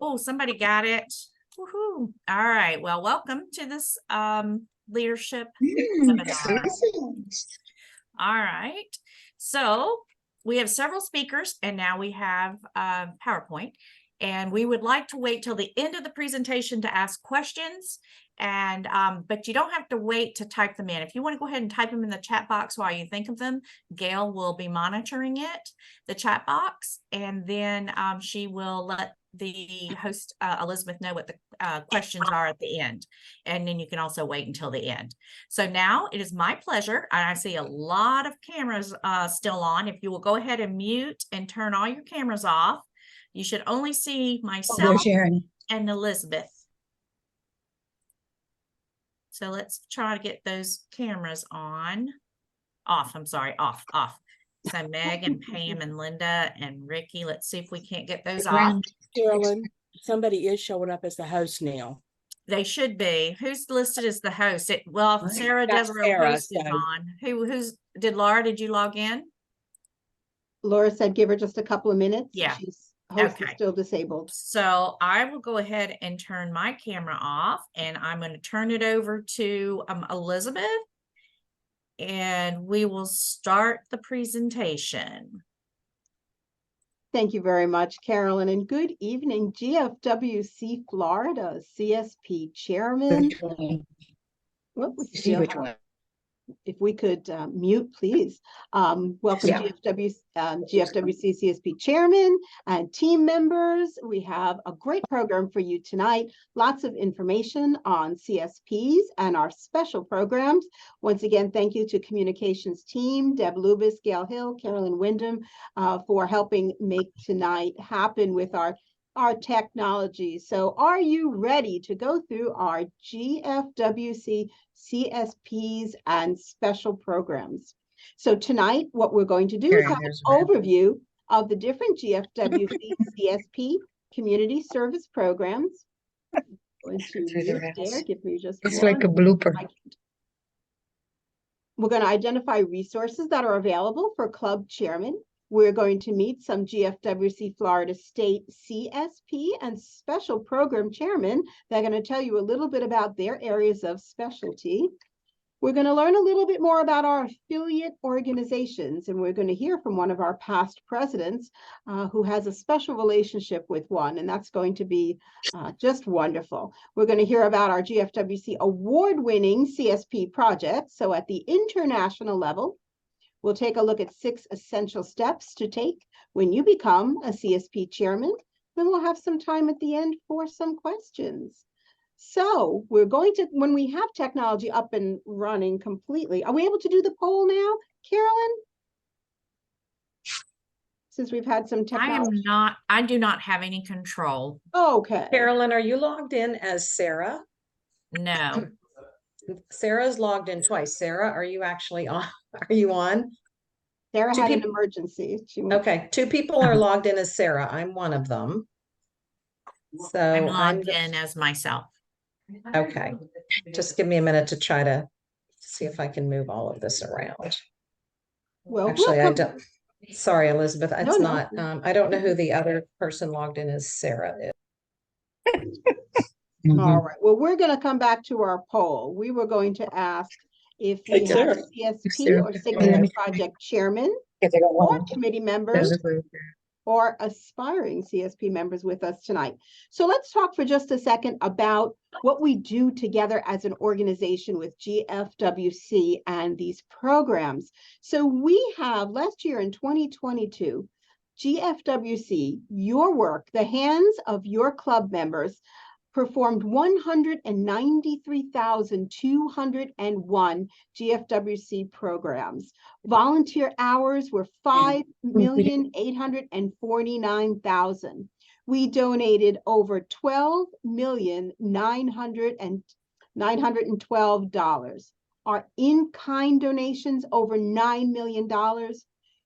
Oh, somebody got it. Woohoo. All right. Well, welcome to this leadership seminar. All right. So we have several speakers and now we have PowerPoint, and we would like to wait till the end of the presentation to ask questions. And but you don't have to wait to type them in. If you want to go ahead and type them in the chat box while you think of them, Gail will be monitoring it, the chat box, and then she will let the host Elizabeth know what the questions are at the end, and then you can also wait until the end. So now it is my pleasure, and I see a lot of cameras still on. If you will go ahead and mute and turn all your cameras off, you should only see myself and Elizabeth. So let's try to get those cameras on. Off, I'm sorry, off. So Meg and Pam and Linda and Ricky, let's see if we can't get those off. Carolyn, somebody is showing up as the host now. They should be. Who's listed as the host? Well, Sarah Devereaux host is on. Did you log in? Laura said give her just a couple of minutes. Yeah. She's host is still disabled. So I will go ahead and turn my camera off, and I'm going to turn it over to Elizabeth, and we will start the presentation. Thank you very much, Carolyn, and good evening, GFWC Florida CSP Chairman. If we could mute, please. Welcome, GFWC CSP Chairman and team members. We have a great program for you tonight. Lots of information on CSPs and our special programs. Once again, thank you to communications team, Deb Lubis, Gail Hill, Carolyn Wyndham, for helping make tonight happen with our technology. So are you ready to go through our GFWC CSPs and special programs? So tonight, what we're going to do is have an overview of the different GFWC CSP community service programs. Give me just it's like a blooper. We're going to identify resources that are available for club chairmen. We're going to meet some GFWC Florida State CSP and special program chairmen. They're going to tell you a little bit about their areas of specialty. We're going to learn a little bit more about our affiliate organizations, and we're going to hear from one of our past presidents who has a special relationship with one, and that's going to be just wonderful. We're going to hear about our GFWC award-winning CSP projects. So at the international level, we'll take a look at 6 essential steps to take when you become a CSP chairman. Then we'll have some time at the end for some questions. So we're going to, when we have technology up and running completely, are we able to do the poll now, Carolyn? Since we've had some technology. I do not have any control. Okay. Carolyn, are you logged in as Sarah? No. Sarah's logged in twice. Sarah, are you actually on? Are you on? Sarah had an emergency. Okay, 2 people are logged in as Sarah. I'm one of them. So I'm logged in as myself. Okay, just give me a minute to try to see if I can move all of this around. Well, actually, I don't. Sorry, Elizabeth, it's not. I don't know who the other person logged in as Sarah is. All right. Well, we're going to come back to our poll. We were going to ask if we have a CSP or signature project chairman or committee members or aspiring CSP members with us tonight. So let's talk for just a second about what we do together as an organization with GFWC and these programs. So we have last year in 2022, GFWC, your work, the hands of your club members, performed 193,201 GFWC programs. Volunteer hours were 5,849,000. We donated over $12,912,000. Our in-kind donations over $9 million.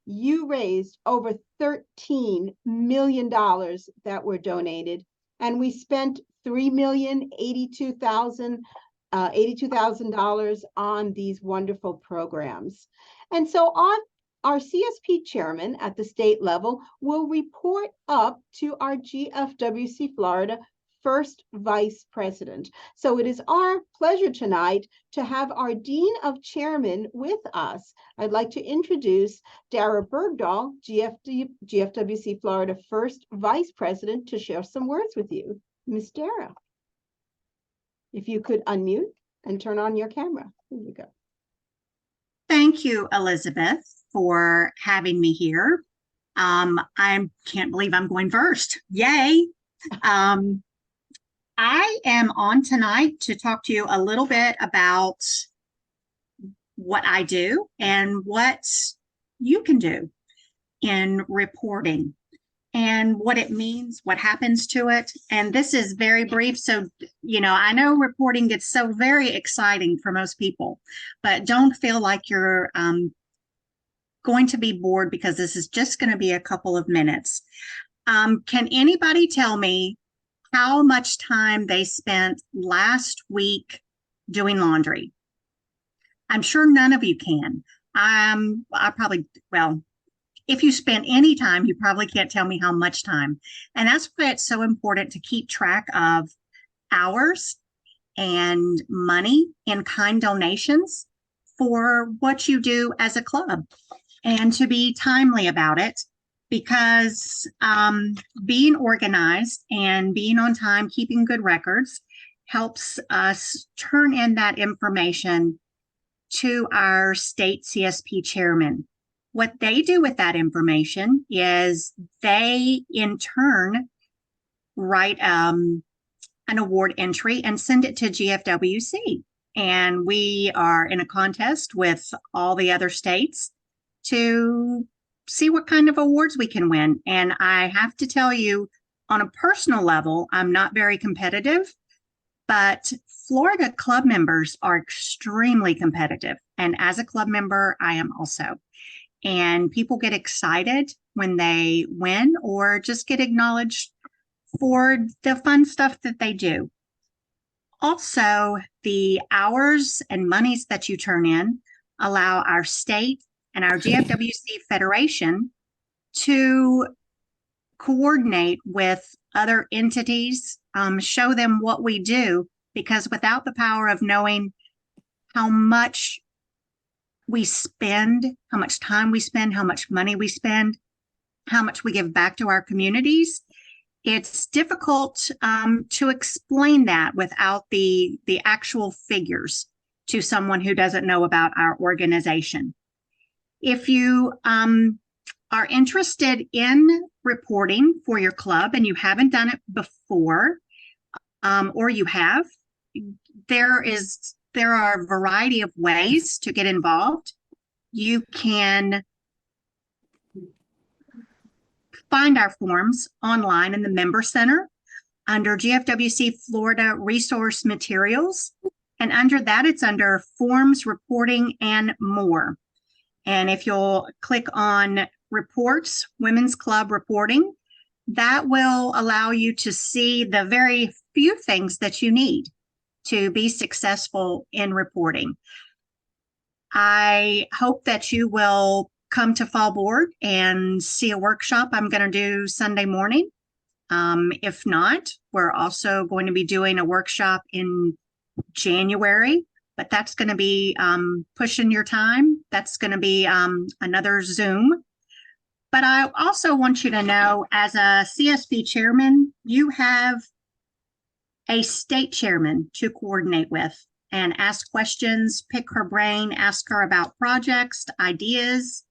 You raised over $13 million that were donated, and we spent $3,082,000 on these wonderful programs. And so our CSP chairman at the state level will report up to our GFWC Florida first vice president. So it is our pleasure tonight to have our Dean of Chairmen with us. I'd like to introduce Dara Bergdahl, GFWC Florida first vice president, to share some words with you. Ms. Dara, if you could unmute and turn on your camera. Here you go. Thank you, Elizabeth, for having me here. I can't believe I'm going first. Yay. I am on tonight to talk to you a little bit about what I do and what you can do in reporting and what it means, what happens to it. And this is very brief. So, you know, I know reporting gets so very exciting for most people, but don't feel like you're going to be bored because this is just going to be a couple of minutes. Can anybody tell me how much time they spent last week doing laundry? I'm sure none of you can. I probably, well, if you spent any time, you probably can't tell me how much time. And that's why it's so important to keep track of hours and money in kind donations for what you do as a club, and to be timely about it, because being organized and being on time, keeping good records, helps us turn in that information to our state CSP chairman. What they do with that information is they, in turn, write an award entry and send it to GFWC. And we are in a contest with all the other states to see what kind of awards we can win. And I have to tell you, on a personal level, I'm not very competitive, but Florida club members are extremely competitive. And as a club member, I am also. And people get excited when they win or just get acknowledged for the fun stuff that they do. Also, the hours and monies that you turn in allow our state and our GFWC Federation to coordinate with other entities, show them what we do, because without the power of knowing how much we spend, how much time we spend, how much money we spend, how much we give back to our communities, it's difficult to explain that without the actual figures to someone who doesn't know about our organization. If you are interested in reporting for your club and you haven't done it before, or you have, there are a variety of ways to get involved. You can find our forms online in the Member Center under GFWC Florida Resource Materials. And under that, it's under Forms, Reporting, and More. And if you'll click on Reports, Women's Club Reporting, that will allow you to see the very few things that you need to be successful in reporting. I hope that you will come to Fall Board and see a workshop I'm going to do Sunday morning. If not, we're also going to be doing a workshop in January, but that's going to be pushing your time. That's going to be another Zoom. But I also want you to know, as a CSP chairman, you have a state chairman to coordinate with and ask questions, pick her brain, ask her about projects, ideas.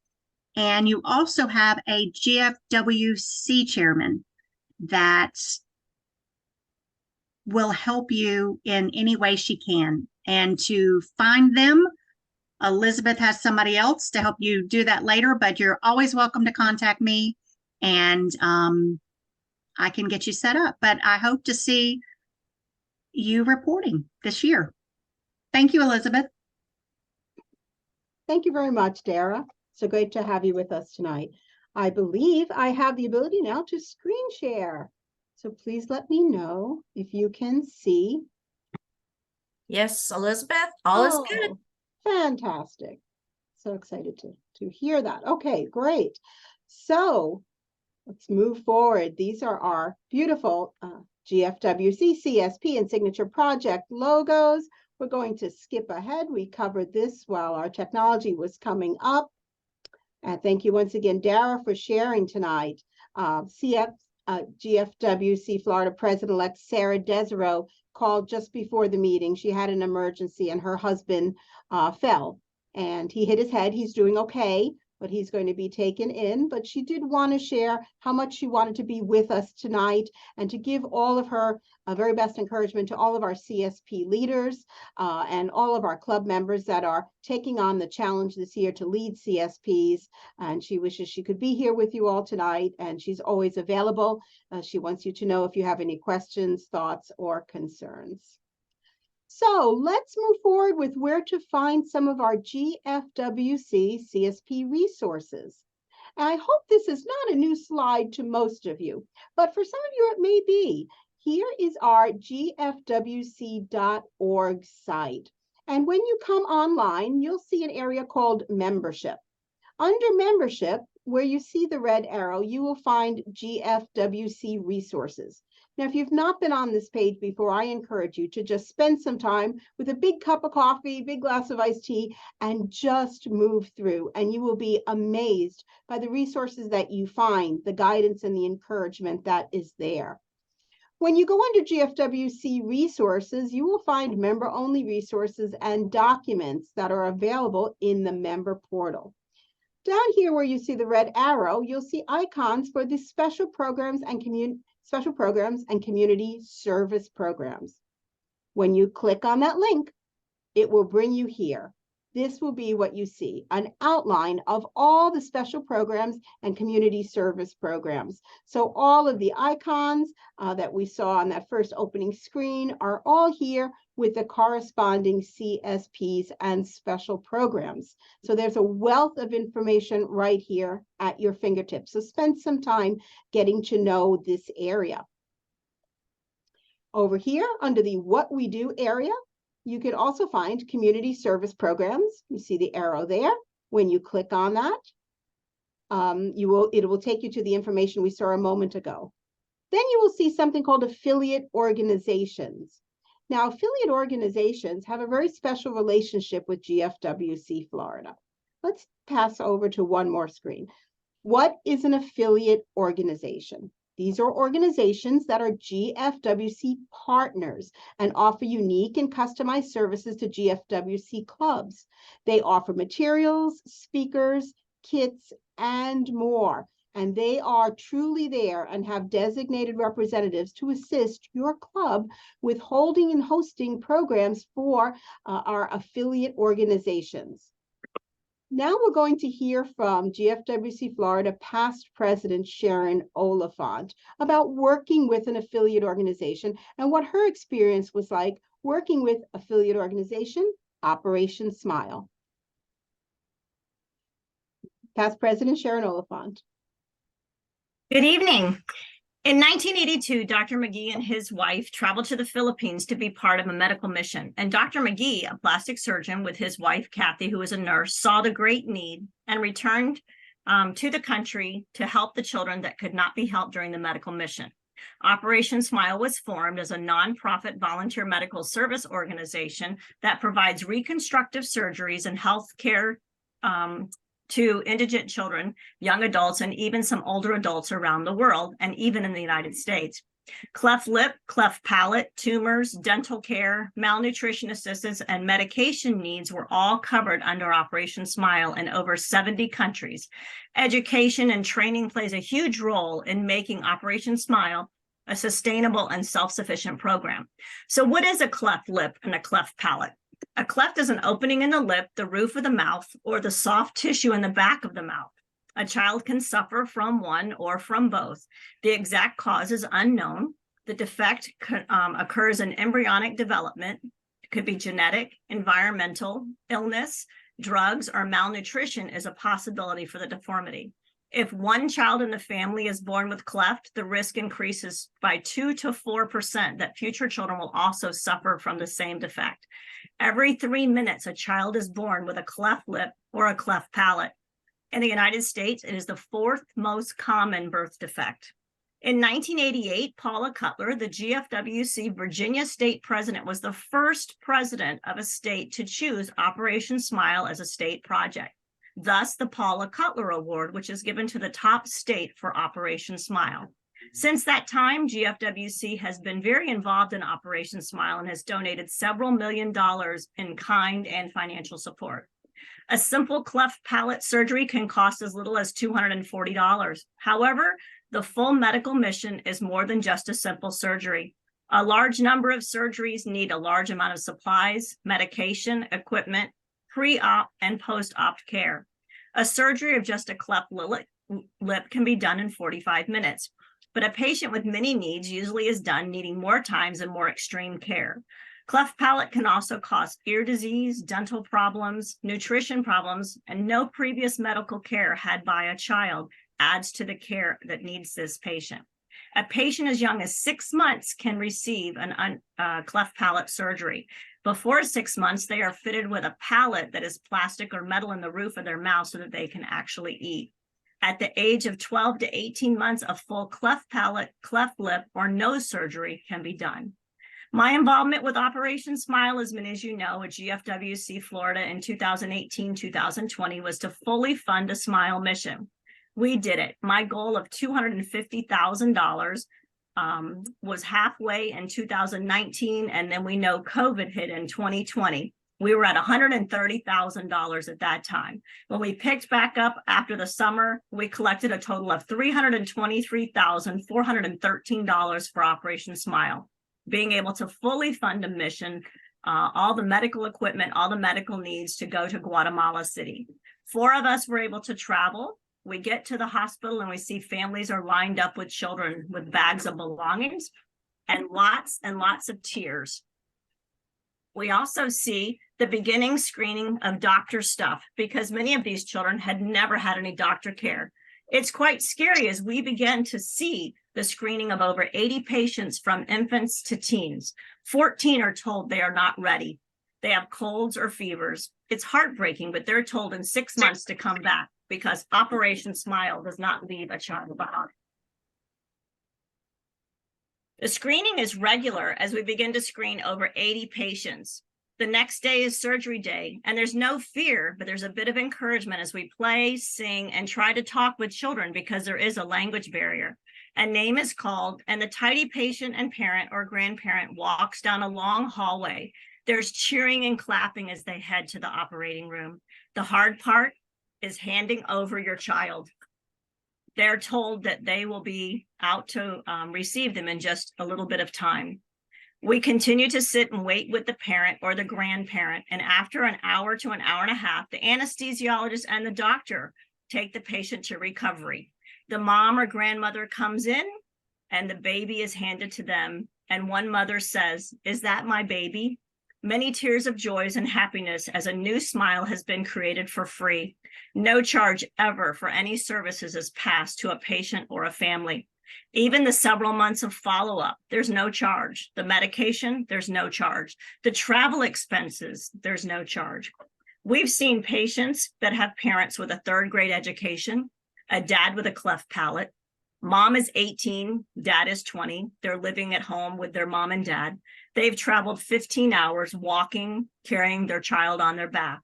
And you also have a GFWC chairman that will help you in any way she can. And to find them, Elizabeth has somebody else to help you do that later, but you're always welcome to contact me, and I can get you set up. But I hope to see you reporting this year. Thank you, Elizabeth. Thank you very much, Dara. So great to have you with us tonight. I believe I have the ability now to screen share. So please let me know if you can see. Yes, Elizabeth, all is good. Fantastic. So excited to to hear that. Okay, great. So let's move forward. These are our beautiful GFWC, CSP, and signature project logos. We're going to skip ahead. We covered this while our technology was coming up. And thank you once again, Dara, for sharing tonight. GFWC Florida President-elect Sarah Desereau called just before the meeting. She had an emergency and her husband fell and he hit his head. He's doing okay, but he's going to be taken in. But she did want to share how much she wanted to be with us tonight and to give all of her very best encouragement to all of our CSP leaders and all of our club members that are taking on the challenge this year to lead CSPs. And she wishes she could be here with you all tonight, and she's always available. She wants you to know if you have any questions, thoughts, or concerns. So let's move forward with where to find some of our GFWC CSP resources. And I hope this is not a new slide to most of you, but for some of you it may be. Here is our gfwc.org site. And when you come online, you'll see an area called Membership. Under Membership, where you see the red arrow, you will find GFWC resources. Now, if you've not been on this page before, I encourage you to just spend some time with a big cup of coffee, big glass of iced tea, and just move through. And you will be amazed by the resources that you find, the guidance and the encouragement that is there. When you go under GFWC resources, you will find member-only resources and documents that are available in the member portal. Down here where you see the red arrow, you'll see icons for the special programs and community service programs. When you click on that link, it will bring you here. This will be what you see, an outline of all the special programs and community service programs. So all of the icons that we saw on that first opening screen are all here with the corresponding CSPs and special programs. So there's a wealth of information right here at your fingertips. So spend some time getting to know this area. Over here under the What We Do area, you can also find community service programs. You see the arrow there. When you click on that, it will take you to the information we saw a moment ago. Then you will see something called affiliate organizations. Now, affiliate organizations have a very special relationship with GFWC Florida. Let's pass over to one more screen. What is an affiliate organization? These are organizations that are GFWC partners and offer unique and customized services to GFWC clubs. They offer materials, speakers, kits, and more. And they are truly there and have designated representatives to assist your club with holding and hosting programs for our affiliate organizations. Now we're going to hear from GFWC Florida past president Sharon Oliphant about working with an affiliate organization and what her experience was like working with affiliate organization Operation Smile. Past President Sharon Oliphant. Good evening. In 1982, Dr. McGee and his wife traveled to the Philippines to be part of a medical mission. And Dr. McGee, a plastic surgeon with his wife, Kathy, who was a nurse, saw the great need and returned to the country to help the children that could not be helped during the medical mission. Operation Smile was formed as a nonprofit volunteer medical service organization that provides reconstructive surgeries and health care to indigent children, young adults, and even some older adults around the world, and even in the United States. Cleft lip, cleft palate, tumors, dental care, malnutrition assistance, and medication needs were all covered under Operation Smile in over 70 countries. Education and training plays a huge role in making Operation Smile a sustainable and self-sufficient program. So what is a cleft lip and a cleft palate? A cleft is an opening in the lip, the roof of the mouth, or the soft tissue in the back of the mouth. A child can suffer from one or from both. The exact cause is unknown. The defect occurs in embryonic development. It could be genetic, environmental, illness, drugs, or malnutrition is a possibility for the deformity. If one child in the family is born with cleft, the risk increases by 2 to 4% that future children will also suffer from the same defect. Every 3 minutes, a child is born with a cleft lip or a cleft palate. In the United States, it is the fourth most common birth defect. In 1988, Paula Cutler, the GFWC Virginia state president, was the first president of a state to choose Operation Smile as a state project. Thus, the Paula Cutler Award, which is given to the top state for Operation Smile. Since that time, GFWC has been very involved in Operation Smile and has donated several $1 million in kind and financial support. A simple cleft palate surgery can cost as little as $240. However, the full medical mission is more than just a simple surgery. A large number of surgeries need a large amount of supplies, medication, equipment, pre-op and post-op care. A surgery of just a cleft lip can be done in 45 minutes, but a patient with many needs usually is done needing more times and more extreme care. Cleft palate can also cause ear disease, dental problems, nutrition problems, and no previous medical care had by a child adds to the care that needs this patient. A patient as young as 6 months can receive an cleft palate surgery. Before 6 months, they are fitted with a palate that is plastic or metal in the roof of their mouth so that they can actually eat. At the age of 12 to 18 months, a full cleft palate, cleft lip, or nose surgery can be done. My involvement with Operation Smile has been, as you know, at GFWC Florida in 2018-2020 was to fully fund a Smile mission. We did it. My goal of $250,000 was halfway in 2019, and then we know COVID hit in 2020. We were at $130,000 at that time. When we picked back up after the summer, we collected a total of $323,413 for Operation Smile. Being able to fully fund a mission, all the medical equipment, all the medical needs to go to Guatemala City. 4 of us were able to travel. We get to the hospital and we see families are lined up with children with bags of belongings and lots of tears. We also see the beginning screening of doctor stuff because many of these children had never had any doctor care. It's quite scary as we begin to see the screening of over 80 patients from infants to teens. 14 are told they are not ready. They have colds or fevers. It's heartbreaking, but they're told in 6 months to come back because Operation Smile does not leave a child behind. The screening is regular as we begin to screen over 80 patients. The next day is surgery day, and there's no fear, but there's a bit of encouragement as we play, sing, and try to talk with children because there is a language barrier. A name is called, and the tidy patient and parent or grandparent walks down a long hallway. There's cheering and clapping as they head to the operating room. The hard part is handing over your child. They're told that they will be out to receive them in just a little bit of time. We continue to sit and wait with the parent or the grandparent, and after an hour to an hour and a half, the anesthesiologist and the doctor take the patient to recovery. The mom or grandmother comes in, and the baby is handed to them, and one mother says, "Is that my baby?" Many tears of joy and happiness as a new smile has been created for free. No charge ever for any services is passed to a patient or a family. Even the several months of follow-up, there's no charge. The medication, there's no charge. The travel expenses, there's no charge. We've seen patients that have parents with a 3rd grade education, a dad with a cleft palate. Mom is 18, dad is 20. They're living at home with their mom and dad. They've traveled 15 hours walking, carrying their child on their back.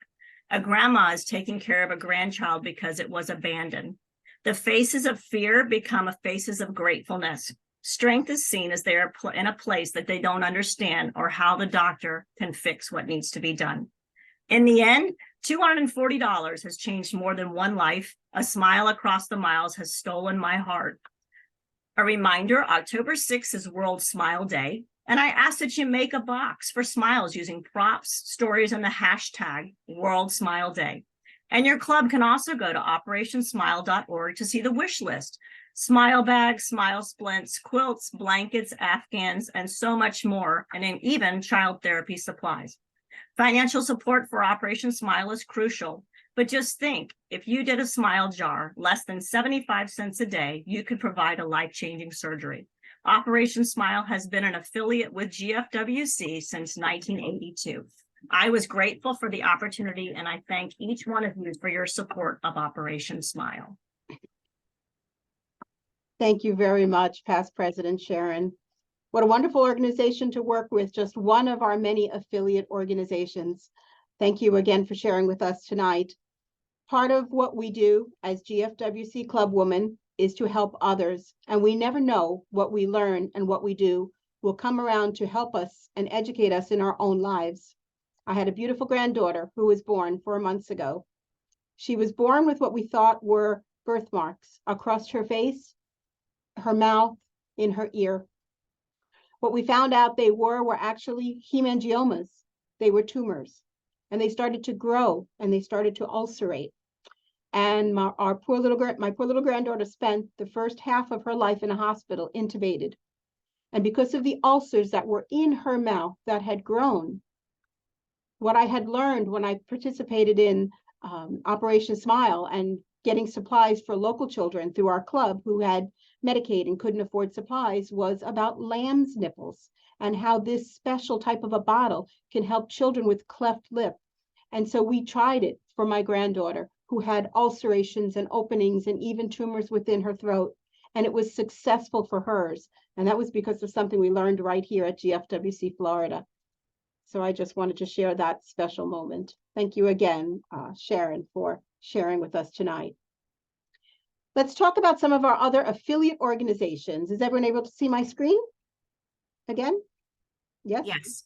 A grandma is taking care of a grandchild because it was abandoned. The faces of fear become faces of gratefulness. Strength is seen as they are in a place that they don't understand or how the doctor can fix what needs to be done. In the end, $240 has changed more than one life. A smile across the miles has stolen my heart. A reminder, October 6th is World Smile Day, and I ask that you make a box for smiles using props, stories, and the hashtag World Smile Day. And your club can also go to operationsmile.org to see the wish list. Smile bags, smile splints, quilts, blankets, Afghans, and so much more, and even child therapy supplies. Financial support for Operation Smile is crucial, but just think, if you did a smile jar, less than 75 cents a day, you could provide a life-changing surgery. Operation Smile has been an affiliate with GFWC since 1982. I was grateful for the opportunity, and I thank each one of you for your support of Operation Smile. Thank you very much, Past President Sharon. What a wonderful organization to work with, just one of our many affiliate organizations. Thank you again for sharing with us tonight. Part of what we do as GFWC Club Women is to help others, and we never know what we learn and what we do will come around to help us and educate us in our own lives. I had a beautiful granddaughter who was born 4 months ago. She was born with what we thought were birthmarks across her face, her mouth, in her ear. What we found out they were actually hemangiomas. They were tumors, and they started to grow and they started to ulcerate. And my poor little granddaughter spent the first half of her life in a hospital, intubated. And because of the ulcers that were in her mouth that had grown, what I had learned when I participated in Operation Smile and getting supplies for local children through our club who had Medicaid and couldn't afford supplies was about lamb's nipples and how this special type of a bottle can help children with cleft lip. And so we tried it for my granddaughter who had ulcerations and openings and even tumors within her throat. And it was successful for hers. And that was because of something we learned right here at GFWC Florida. So I just wanted to share that special moment. Thank you again, Sharon, for sharing with us tonight. Let's talk about some of our other affiliate organizations. Is everyone able to see my screen again? Yes? Yes.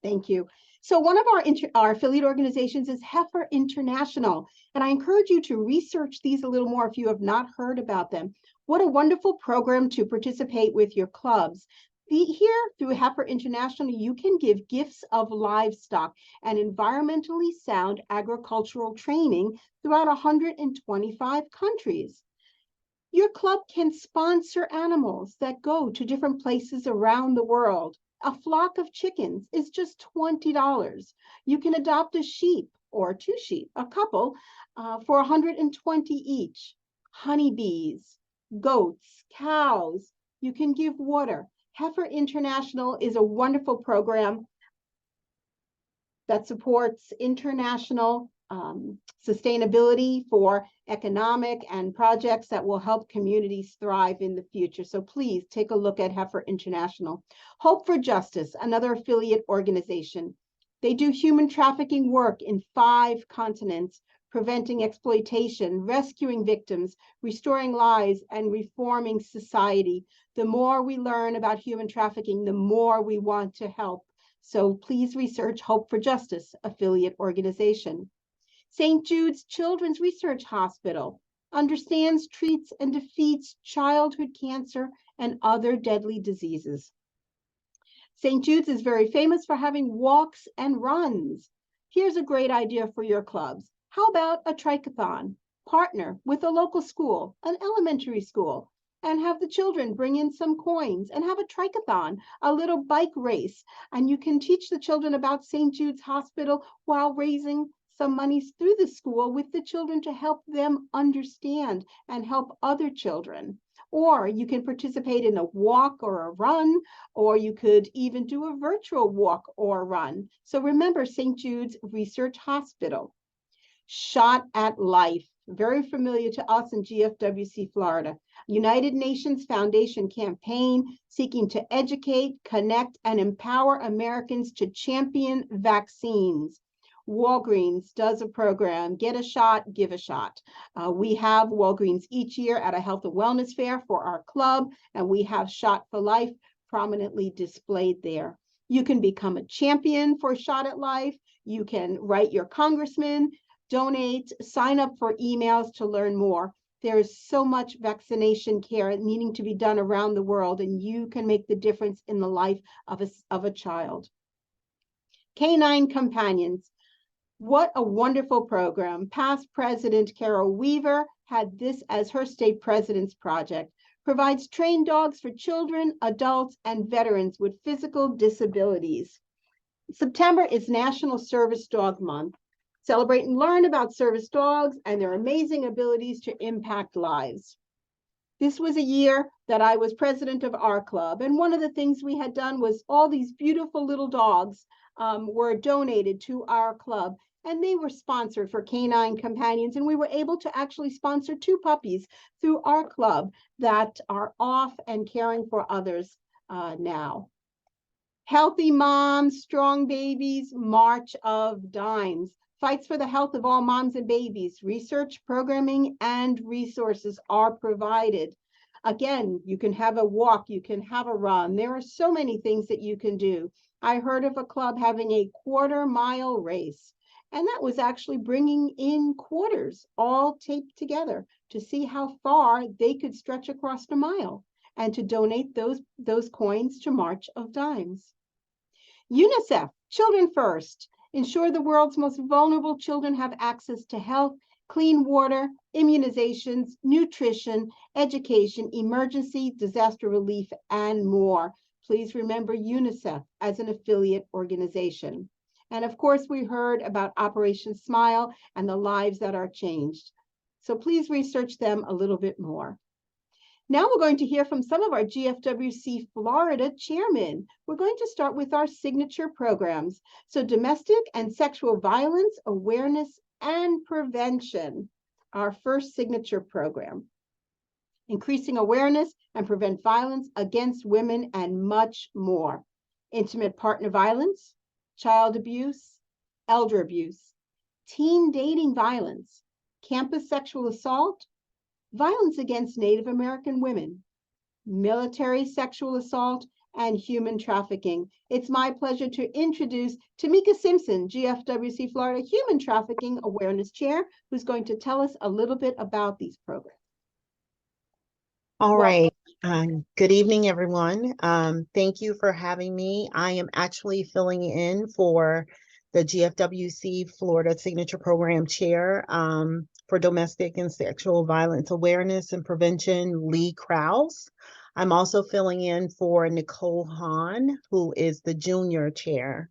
Thank you. So one of our affiliate organizations is Heifer International, and I encourage you to research these a little more if you have not heard about them. What a wonderful program to participate with your clubs. Here through Heifer International, you can give gifts of livestock and environmentally sound agricultural training throughout 125 countries. Your club can sponsor animals that go to different places around the world. A flock of chickens is just $20. You can adopt a sheep or 2 sheep, a couple, for 120 each. Honeybees, goats, cows. You can give water. Heifer International is a wonderful program that supports international sustainability for economic and projects that will help communities thrive in the future. So please take a look at Heifer International. Hope for Justice, another affiliate organization. They do human trafficking work in 5 continents, preventing exploitation, rescuing victims, restoring lives, and reforming society. The more we learn about human trafficking, the more we want to help. So please research Hope for Justice affiliate organization. St. Jude's Children's Research Hospital understands, treats, and defeats childhood cancer and other deadly diseases. St. Jude's is very famous for having walks and runs. Here's a great idea for your clubs. How about a triathlon? Partner with a local school, an elementary school, and have the children bring in some coins and have a triathlon, a little bike race. And you can teach the children about St. Jude's Hospital while raising some monies through the school with the children to help them understand and help other children. Or you can participate in a walk or a run, or you could even do a virtual walk or run. So remember St. Jude's Research Hospital. Shot at Life, very familiar to us in GFWC Florida. United Nations Foundation campaign seeking to educate, connect, and empower Americans to champion vaccines. Walgreens does a program, Get a Shot, Give a Shot. We have Walgreens each year at a health and wellness fair for our club, and we have Shot for Life prominently displayed there. You can become a champion for Shot at Life. You can write your congressman, donate, sign up for emails to learn more. There is so much vaccination care needing to be done around the world, and you can make the difference in the life of a child. Canine Companions. What a wonderful program. Past President Carol Weaver had this as her state president's project. Provides trained dogs for children, adults, and veterans with physical disabilities. September is National Service Dog Month. Celebrate and learn about service dogs and their amazing abilities to impact lives. This was a year that I was president of our club. And one of the things we had done was all these beautiful little dogs were donated to our club. And they were sponsored for canine companions. And we were able to actually sponsor 2 puppies through our club that are off and caring for others now. Healthy moms, strong babies, March of Dimes. Fights for the health of all moms and babies. Research, programming, and resources are provided. Again, you can have a walk, you can have a run. There are so many things that you can do. I heard of a club having a 1/4-mile race, and that was actually bringing in quarters all taped together to see how far they could stretch across the mile and to donate those coins to March of Dimes. UNICEF, Children First. Ensure the world's most vulnerable children have access to health, clean water, immunizations, nutrition, education, emergency, disaster relief, and more. Please remember UNICEF as an affiliate organization. And of course, we heard about Operation Smile and the lives that are changed. So please research them a little bit more. Now we're going to hear from some of our GFWC Florida chairmen. We're going to start with our signature programs. So domestic and sexual violence, awareness, and prevention. Our first signature program. Increasing awareness and prevent violence against women and much more. Intimate partner violence, child abuse, elder abuse, teen dating violence, campus sexual assault, violence against Native American women, military sexual assault, and human trafficking. It's my pleasure to introduce Tamika Simpson, GFWC Florida Human Trafficking Awareness Chair, who's going to tell us a little bit about these programs. All right. Good evening, everyone. Thank you for having me. I am actually filling in for the GFWC Florida Signature Program Chair for Domestic and Sexual Violence Awareness and Prevention, Lee Krause. I'm also filling in for Nicole Hahn, who is the Junior Chair.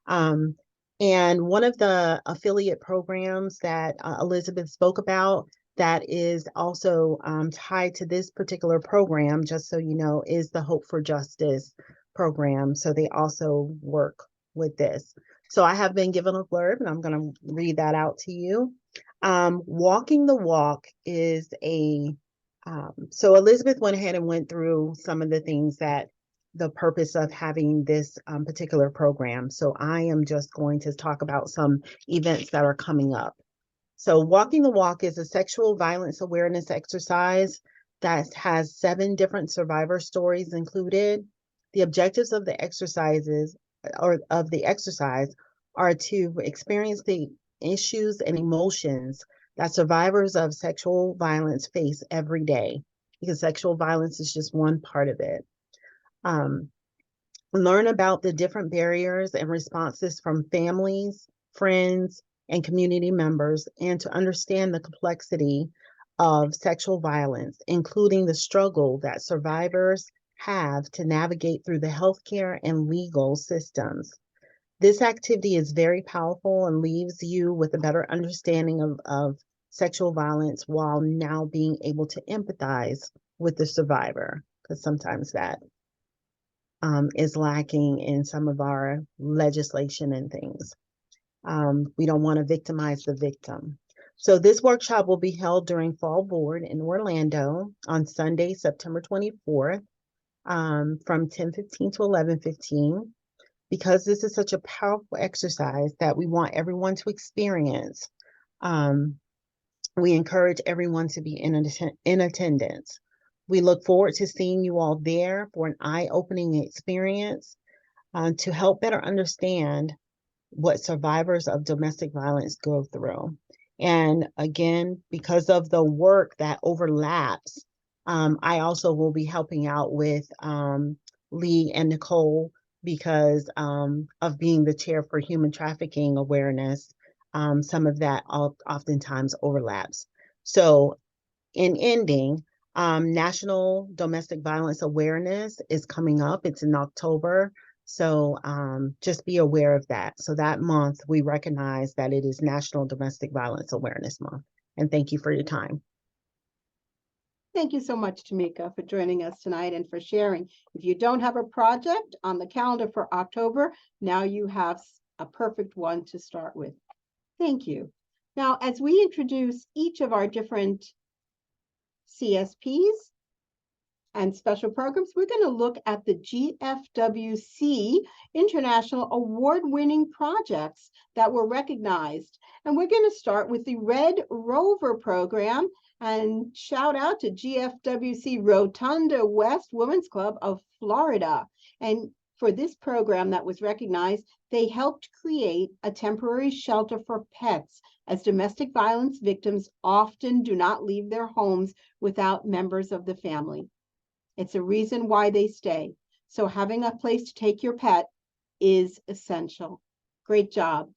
And one of the affiliate programs that Elizabeth spoke about that is also tied to this particular program, just so you know, is the Hope for Justice program. So they also work with this. So I have been given a blurb, and I'm going to read that out to you. Walking the Walk is so Elizabeth went ahead and went through some of the things that the purpose of having this particular program. So I am just going to talk about some events that are coming up. So Walking the Walk is a sexual violence awareness exercise that has 7 different survivor stories included. The objectives of the exercise are to experience the issues and emotions that survivors of sexual violence face every day, because sexual violence is just one part of it. Learn about the different barriers and responses from families, friends, and community members, and to understand the complexity of sexual violence, including the struggle that survivors have to navigate through the healthcare and legal systems. This activity is very powerful and leaves you with a better understanding of sexual violence while now being able to empathize with the survivor, because sometimes that is lacking in some of our legislation and things. We don't want to victimize the victim. So this workshop will be held during Fall Board in Orlando on Sunday, September 24th, from 10:15 to 11:15. Because this is such a powerful exercise that we want everyone to experience, we encourage everyone to be in attendance. We look forward to seeing you all there for an eye-opening experience to help better understand what survivors of domestic violence go through. And again, because of the work that overlaps, I also will be helping out with Lee and Nicole because of being the chair for human trafficking awareness. Some of that oftentimes overlaps. So in ending, National Domestic Violence Awareness is coming up. It's in October. So just be aware of that. So that month, we recognize that it is National Domestic Violence Awareness Month. And thank you for your time. Thank you so much, Tamika, for joining us tonight and for sharing. If you don't have a project on the calendar for October, now you have a perfect one to start with. Thank you. Now, as we introduce each of our different CSPs and special programs, we're going to look at the GFWC International Award-winning projects that were recognized. And we're going to start with the Red Rover program, and shout out to GFWC Rotunda West Women's Club of Florida. And for this program that was recognized, they helped create a temporary shelter for pets, as domestic violence victims often do not leave their homes without members of the family. It's a reason why they stay. So having a place to take your pet is essential. Great job.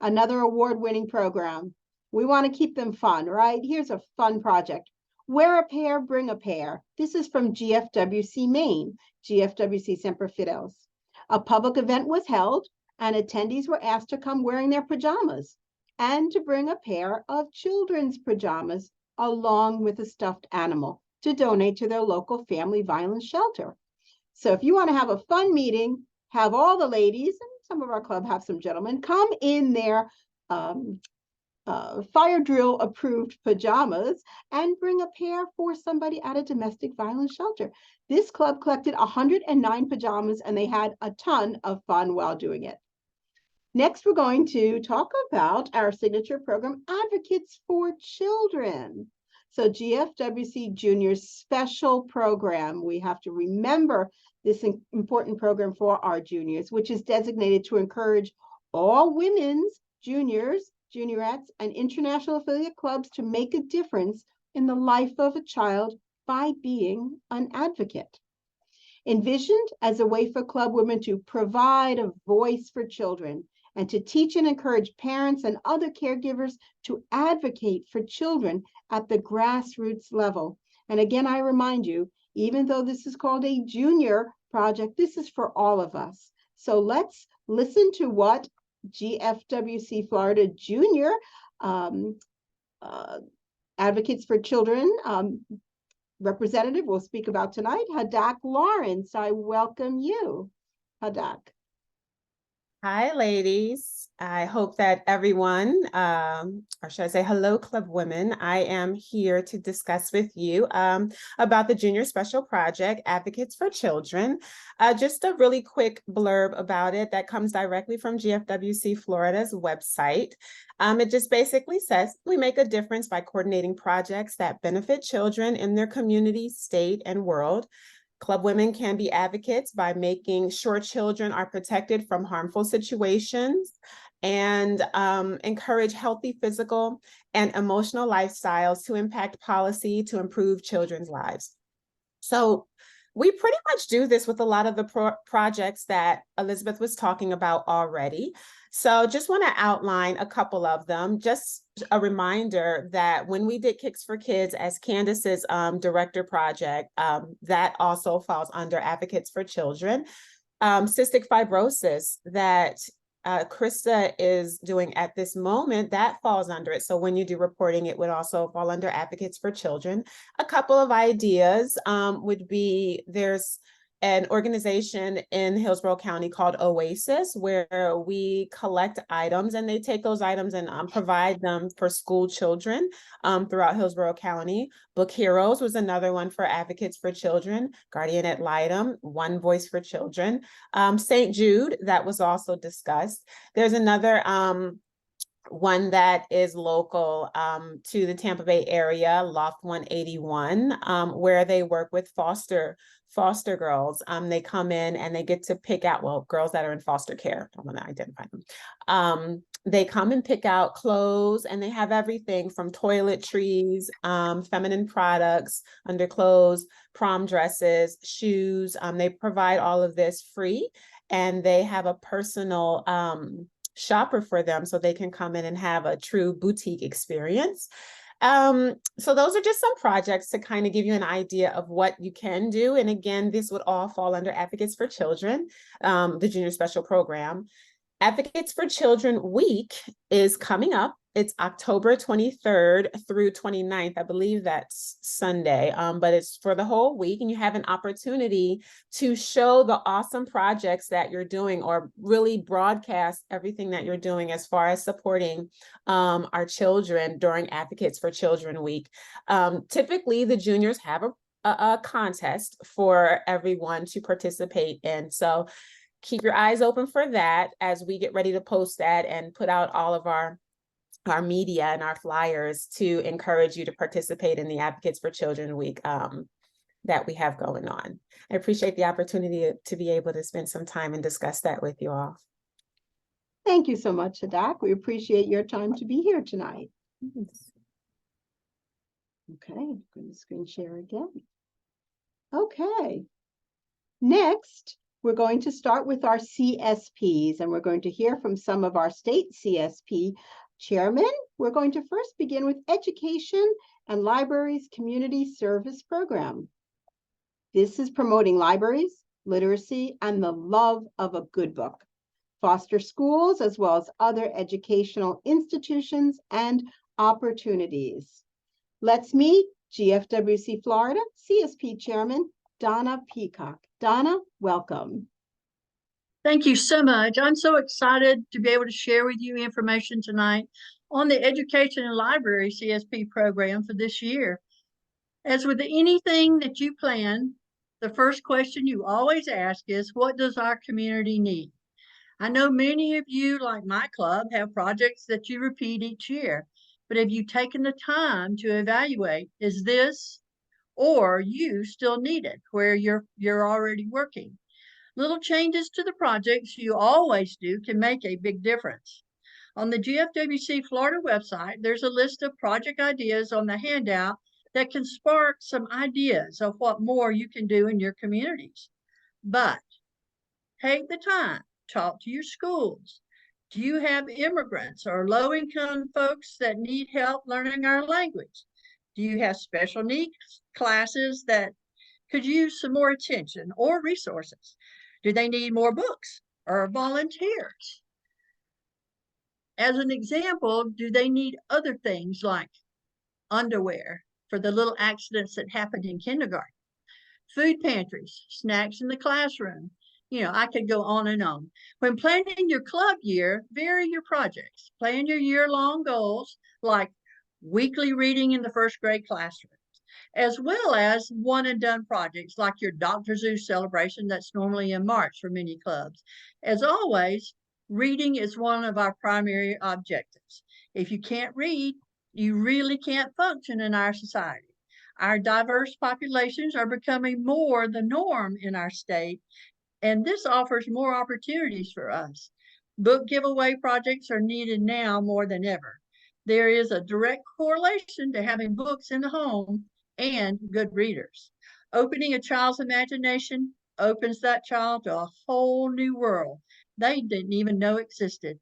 Another award-winning program. We want to keep them fun, right? Here's a fun project. Wear a pair, bring a pair. This is from GFWC Maine, GFWC Semper Fidelis. A public event was held and attendees were asked to come wearing their pajamas and to bring a pair of children's pajamas along with a stuffed animal to donate to their local family violence shelter. So if you want to have a fun meeting, have all the ladies, and some of our club have some gentlemen, come in their fire drill approved pajamas and bring a pair for somebody at a domestic violence shelter. This club collected 109 pajamas and they had a ton of fun while doing it. Next, we're going to talk about our signature program, Advocates for Children. So GFWC Junior's special program, we have to remember this important program for our juniors, which is designated to encourage all women's juniors, juniorettes, and international affiliate clubs to make a difference in the life of a child by being an advocate. Envisioned as a way for club women to provide a voice for children and to teach and encourage parents and other caregivers to advocate for children at the grassroots level. And again, I remind you, even though this is called a junior project, this is for all of us. So let's listen to what GFWC Florida Junior Advocates for Children representative will speak about tonight, Hadak Lawrence. I welcome you, Hadak. Hi, ladies. I hope that everyone, or should I say hello, Club Women. I am here to discuss with you about the Junior Special Project, Advocates for Children. Just a really quick blurb about it that comes directly from GFWC Florida's website. It just basically says, we make a difference by coordinating projects that benefit children in their community, state, and world. Club women can be advocates by making sure children are protected from harmful situations and encourage healthy physical and emotional lifestyles to impact policy to improve children's lives. So we pretty much do this with a lot of the projects that Elizabeth was talking about already. So just want to outline a couple of them. Just a reminder that when we did Kicks for Kids as Candace's director project, that also falls under Advocates for Children. Cystic fibrosis that Krista is doing at this moment, that falls under it. So when you do reporting, it would also fall under Advocates for Children. A couple of ideas would be, there's an organization in Hillsborough County called Oasis, where we collect items and they take those items and provide them for school children throughout Hillsborough County. Book Heroes was another one for Advocates for Children. Guardian Ad Litem, One Voice for Children. St. Jude, that was also discussed. There's another one that is local to the Tampa Bay area, Loft 181, where they work with foster girls. They come in and they get to pick out, well, girls that are in foster care, I want to identify them. They come and pick out clothes, and they have everything from toiletries, feminine products, underclothes, prom dresses, shoes. They provide all of this free, and they have a personal shopper for them so they can come in and have a true boutique experience. So those are just some projects to kind of give you an idea of what you can do. And again, this would all fall under Advocates for Children, the Junior Special Program. Advocates for Children Week is coming up It's October 23rd through 29th. I believe that's Sunday, but it's for the whole week, and you have an opportunity to show the awesome projects that you're doing, or really broadcast everything that you're doing as far as supporting our children during Advocates for Children Week. Typically, the juniors have a contest for everyone to participate in. So keep your eyes open for that as we get ready to post that and put out all of our media and our flyers to encourage you to participate in the Advocates for Children Week that we have going on. I appreciate the opportunity to be able to spend some time and discuss that with you all. Thank you so much, Adak. We appreciate your time to be here tonight. Okay, I'm going to screen share again. Okay. Next, we're going to start with our CSPs, and we're going to hear from some of our state CSP chairmen. We're going to first begin with Education and Libraries Community Service Program. This is promoting libraries, literacy, and the love of a good book. Foster schools, as well as other educational institutions and opportunities. Let's meet GFWC Florida CSP Chairman, Donna Peacock. Donna, welcome. Thank you so much. I'm so excited to be able to share with you information tonight on the Education and Library CSP program for this year. As with anything that you plan, the first question you always ask is, what does our community need? I know many of you, like my club, have projects that you repeat each year, but have you taken the time to evaluate, is this or you still need it where you're already working? Little changes to the projects you always do can make a big difference. On the GFWC Florida website, there's a list of project ideas on the handout that can spark some ideas of what more you can do in your communities. But take the time, talk to your schools. Do you have immigrants or low-income folks that need help learning our language? Do you have special needs classes that could use some more attention or resources? Do they need more books or volunteers? As an example, do they need other things like underwear for the little accidents that happened in kindergarten? Food pantries, snacks in the classroom. You know, I could go on and on. When planning your club year, vary your projects. Plan your year-long goals like weekly reading in the first grade classroom, as well as one-and-done projects like your Dr. Zeus celebration that's normally in March for many clubs. As always, reading is one of our primary objectives. If you can't read, you really can't function in our society. Our diverse populations are becoming more the norm in our state, and this offers more opportunities for us. Book giveaway projects are needed now more than ever. There is a direct correlation to having books in the home and good readers. Opening a child's imagination opens that child to a whole new world they didn't even know existed.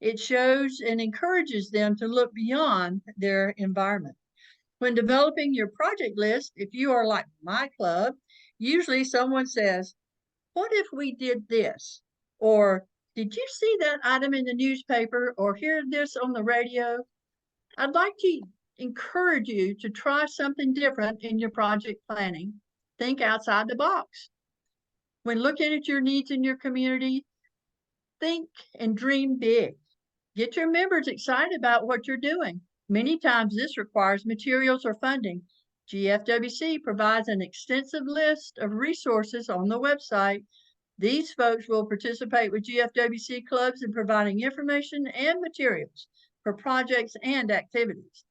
It shows and encourages them to look beyond their environment. When developing your project list, if you are like my club, usually someone says, what if we did this? Or did you see that item in the newspaper or hear this on the radio? I'd like to encourage you to try something different in your project planning. Think outside the box. When looking at your needs in your community, think and dream big. Get your members excited about what you're doing. Many times this requires materials or funding. GFWC provides an extensive list of resources on the website. These folks will participate with GFWC clubs in providing information and materials for projects and activities.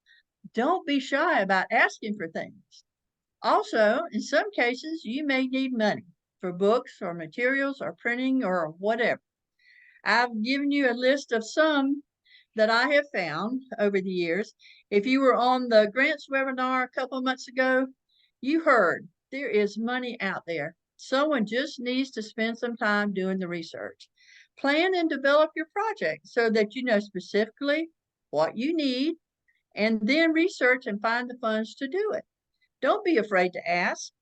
Don't be shy about asking for things. Also, in some cases, you may need money for books or materials or printing or whatever. I've given you a list of some that I have found over the years. If you were on the grants webinar a couple of months ago, you heard there is money out there. Someone just needs to spend some time doing the research. Plan and develop your project so that you know specifically what you need, and then research and find the funds to do it. Don't be afraid to ask.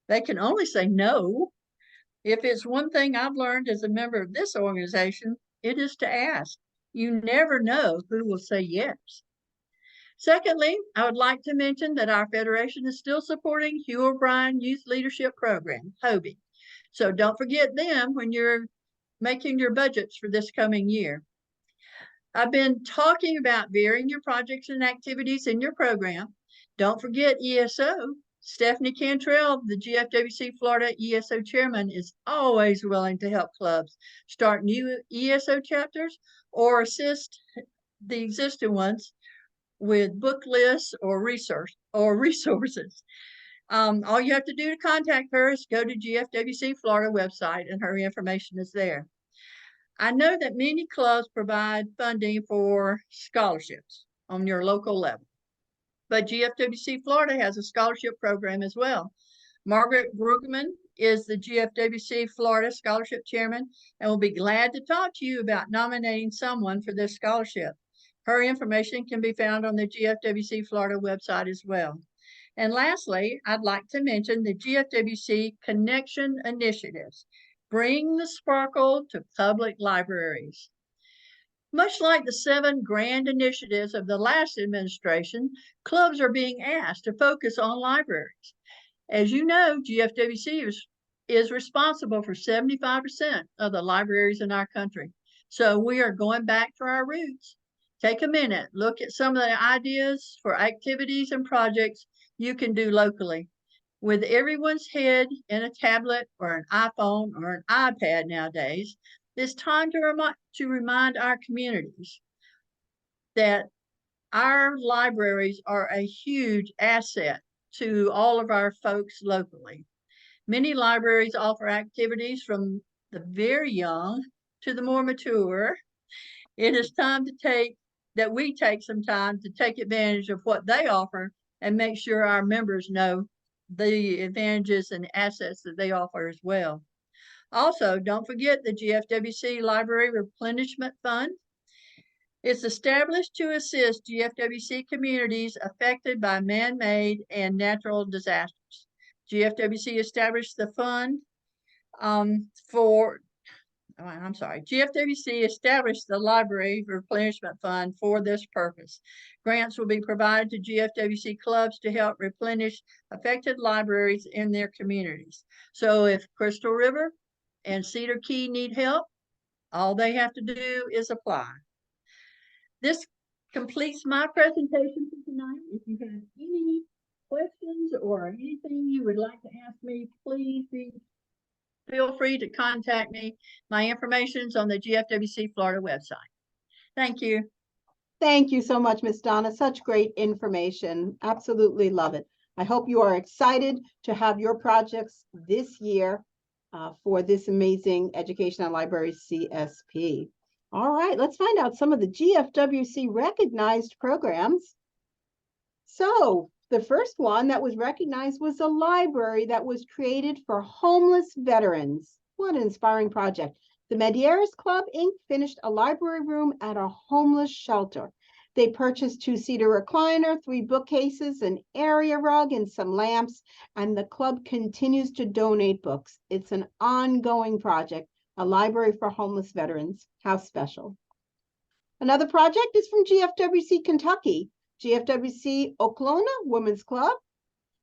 They can only say no. If it's one thing I've learned as a member of this organization, it is to ask. You never know who will say yes. Secondly, I would like to mention that our Federation is still supporting Hugh O'Brien Youth Leadership Program, HOBie. So don't forget them when you're making your budgets for this coming year. I've been talking about varying your projects and activities in your program. Don't forget ESO. Stephanie Cantrell, the GFWC Florida ESO chairman, is always willing to help clubs start new ESO chapters or assist the existing ones with book lists or resources. All you have to do to contact her is go to GFWC Florida website, and her information is there. I know that many clubs provide funding for scholarships on your local level, but GFWC Florida has a scholarship program as well. Margaret Brugman is the GFWC Florida Scholarship Chairman and will be glad to talk to you about nominating someone for this scholarship. Her information can be found on the GFWC Florida website as well. And lastly, I'd like to mention the GFWC Connection Initiatives. Bring the sparkle to public libraries. Much like the 7 grand initiatives of the last administration, clubs are being asked to focus on libraries. As you know, GFWC is responsible for 75% of the libraries in our country. So we are going back to our roots. Take a minute, look at some of the ideas for activities and projects you can do locally. With everyone's head in a tablet or an iPhone or an iPad nowadays, it's time to remind our communities that our libraries are a huge asset to all of our folks locally. Many libraries offer activities from the very young to the more mature. It is time that we take some time to take advantage of what they offer and make sure our members know the advantages and assets that they offer as well. Also, don't forget the GFWC Library Replenishment Fund. It's established to assist GFWC communities affected by man-made and natural disasters. GFWC established the fund GFWC established the Library Replenishment Fund for this purpose. Grants will be provided to GFWC clubs to help replenish affected libraries in their communities. So if Crystal River and Cedar Key need help, all they have to do is apply. This completes my presentation for tonight. If you have any questions or anything you would like to ask me, please feel free to contact me. My information is on the GFWC Florida website. Thank you. Thank you so much, Miss Donna. Such great information. Absolutely love it. I hope you are excited to have your projects this year for this amazing Education and Library CSP. All right, let's find out some of the GFWC recognized programs. So the first one that was recognized was a library that was created for homeless veterans. What an inspiring project. The Medeiros Club, Inc. finished a library room at a homeless shelter. They purchased 2-seater recliner, 3 bookcases, an area rug, and some lamps, and the club continues to donate books. It's an ongoing project, a library for homeless veterans. How special. Another project is from GFWC Kentucky. GFWC Oklahoma Women's Club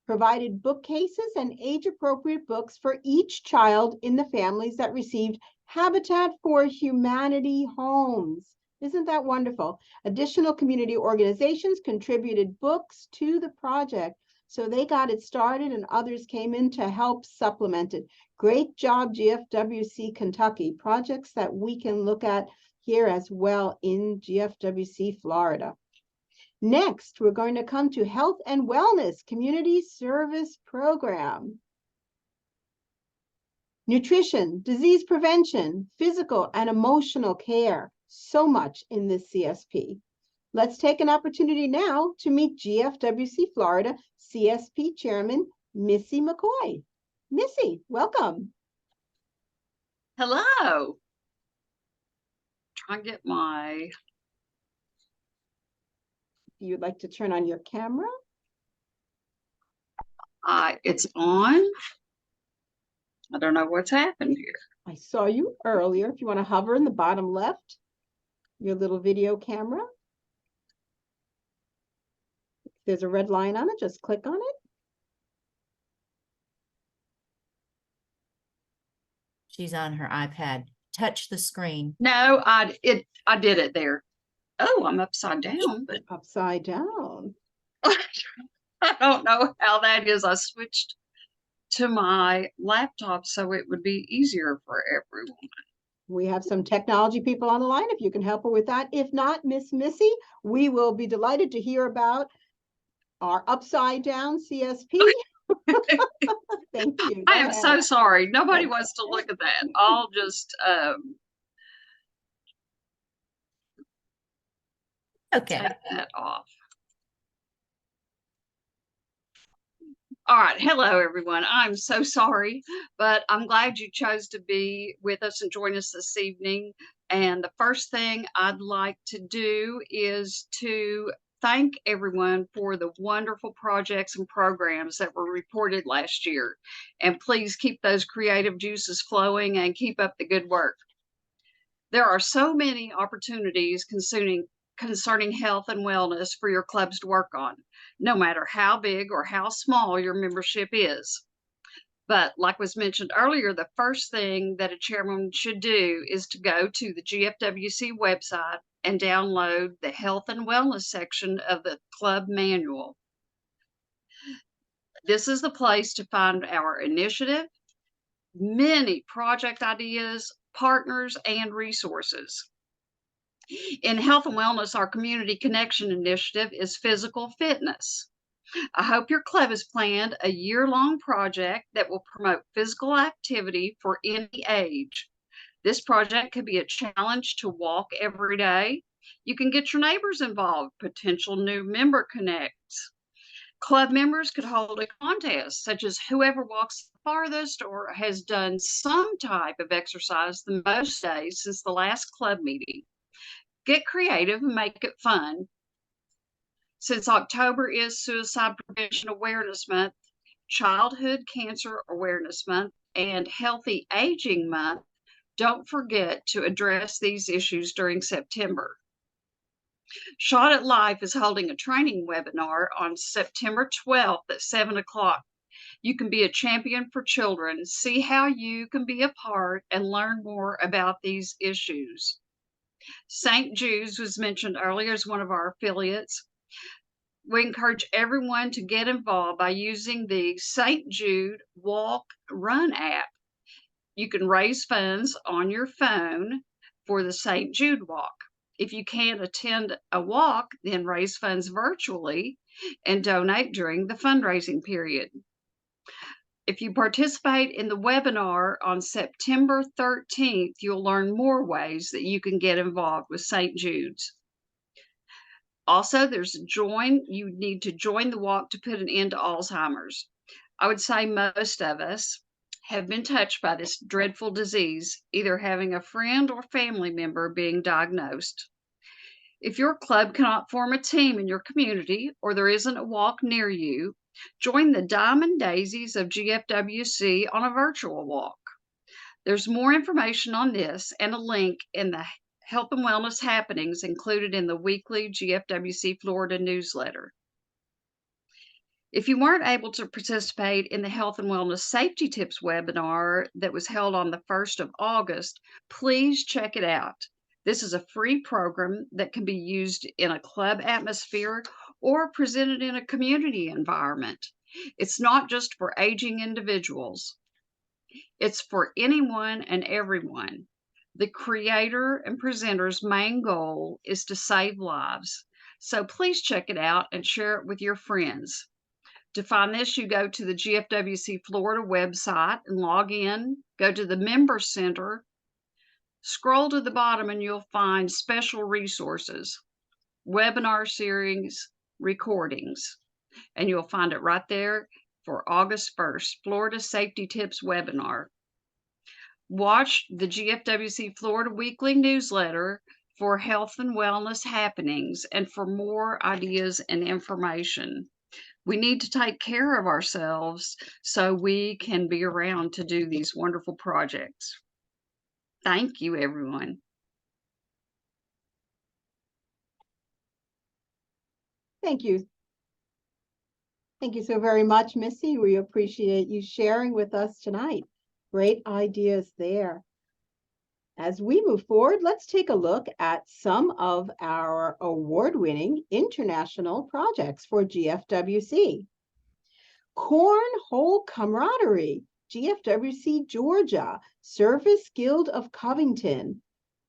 provided bookcases and age-appropriate books for each child in the families that received Habitat for Humanity homes. Isn't that wonderful? Additional community organizations contributed books to the project, so they got it started and others came in to help supplement it. Great job, GFWC Kentucky. Projects that we can look at here as well in GFWC Florida. Next, we're going to come to Health and Wellness Community Service Program. Nutrition, disease prevention, physical and emotional care. So much in this CSP. Let's take an opportunity now to meet GFWC Florida CSP Chairman, Missy McCoy. Missy, welcome. Hello. Try and get my... If you'd like to turn on your camera. It's on. I don't know what's happened here. I saw you earlier. If you want to hover in the bottom left. your little video camera. If there's a red line on it, just click on it. She's on her iPad. Touch the screen. No, I did it there. Oh, I'm upside down, but Upside down. I don't know how that is. I switched to my laptop so it would be easier for everyone. We have some technology people on the line if you can help her with that. If not, Miss Missy, we will be delighted to hear about our upside down CSP. Thank you. I am so sorry. Nobody wants to look at that. I'll just Okay. take that off. All right. Hello, everyone. I'm so sorry, but I'm glad you chose to be with us and join us this evening. And the first thing I'd like to do is to thank everyone for the wonderful projects and programs that were reported last year. And please keep those creative juices flowing and keep up the good work. There are so many opportunities concerning health and wellness for your clubs to work on, no matter how big or how small your membership is. But like was mentioned earlier, the first thing that a chairman should do is to go to the GFWC website and download the health and wellness section of the club manual. This is the place to find our initiative, many project ideas, partners, and resources. In health and wellness, our community connection initiative is physical fitness. I hope your club has planned a year-long project that will promote physical activity for any age. This project could be a challenge to walk every day. You can get your neighbors involved, potential new member connects. Club members could hold a contest, such as whoever walks the farthest or has done some type of exercise the most days since the last club meeting. Get creative and make it fun. Since October is Suicide Prevention Awareness Month, Childhood Cancer Awareness Month, and Healthy Aging Month, don't forget to address these issues during September. Shot at Life is holding a training webinar on September 12th at 7 o'clock. You can be a champion for children, see how you can be a part, and learn more about these issues. St. Jude's was mentioned earlier as one of our affiliates. We encourage everyone to get involved by using the St. Jude Walk Run app. You can raise funds on your phone for the St. Jude Walk. If you can't attend a walk, then raise funds virtually and donate during the fundraising period. If you participate in the webinar on September 13th, you'll learn more ways that you can get involved with St. Jude's. Also, you need to join the walk to put an end to Alzheimer's. I would say most of us have been touched by this dreadful disease, either having a friend or family member being diagnosed. If your club cannot form a team in your community or there isn't a walk near you, join the Diamond Daisies of GFWC on a virtual walk. There's more information on this and a link in the Health and Wellness happenings included in the weekly GFWC Florida newsletter. If you weren't able to participate in the Health and Wellness Safety Tips webinar that was held on the 1st of August, please check it out. This is a free program that can be used in a club atmosphere or presented in a community environment. It's not just for aging individuals. It's for anyone and everyone. The creator and presenter's main goal is to save lives. So please check it out and share it with your friends. To find this, you go to the GFWC Florida website and log in, go to the Member Center, scroll to the bottom and you'll find special resources, webinar series, recordings, and you'll find it right there for August 1st, Florida Safety Tips webinar. Watch the GFWC Florida Weekly newsletter for health and wellness happenings and for more ideas and information. We need to take care of ourselves so we can be around to do these wonderful projects. Thank you, everyone. Thank you. Thank you so very much, Missy. We appreciate you sharing with us tonight. Great ideas there. As we move forward, let's take a look at some of our award-winning international projects for GFWC. Cornhole Camaraderie, GFWC Georgia, Service Guild of Covington.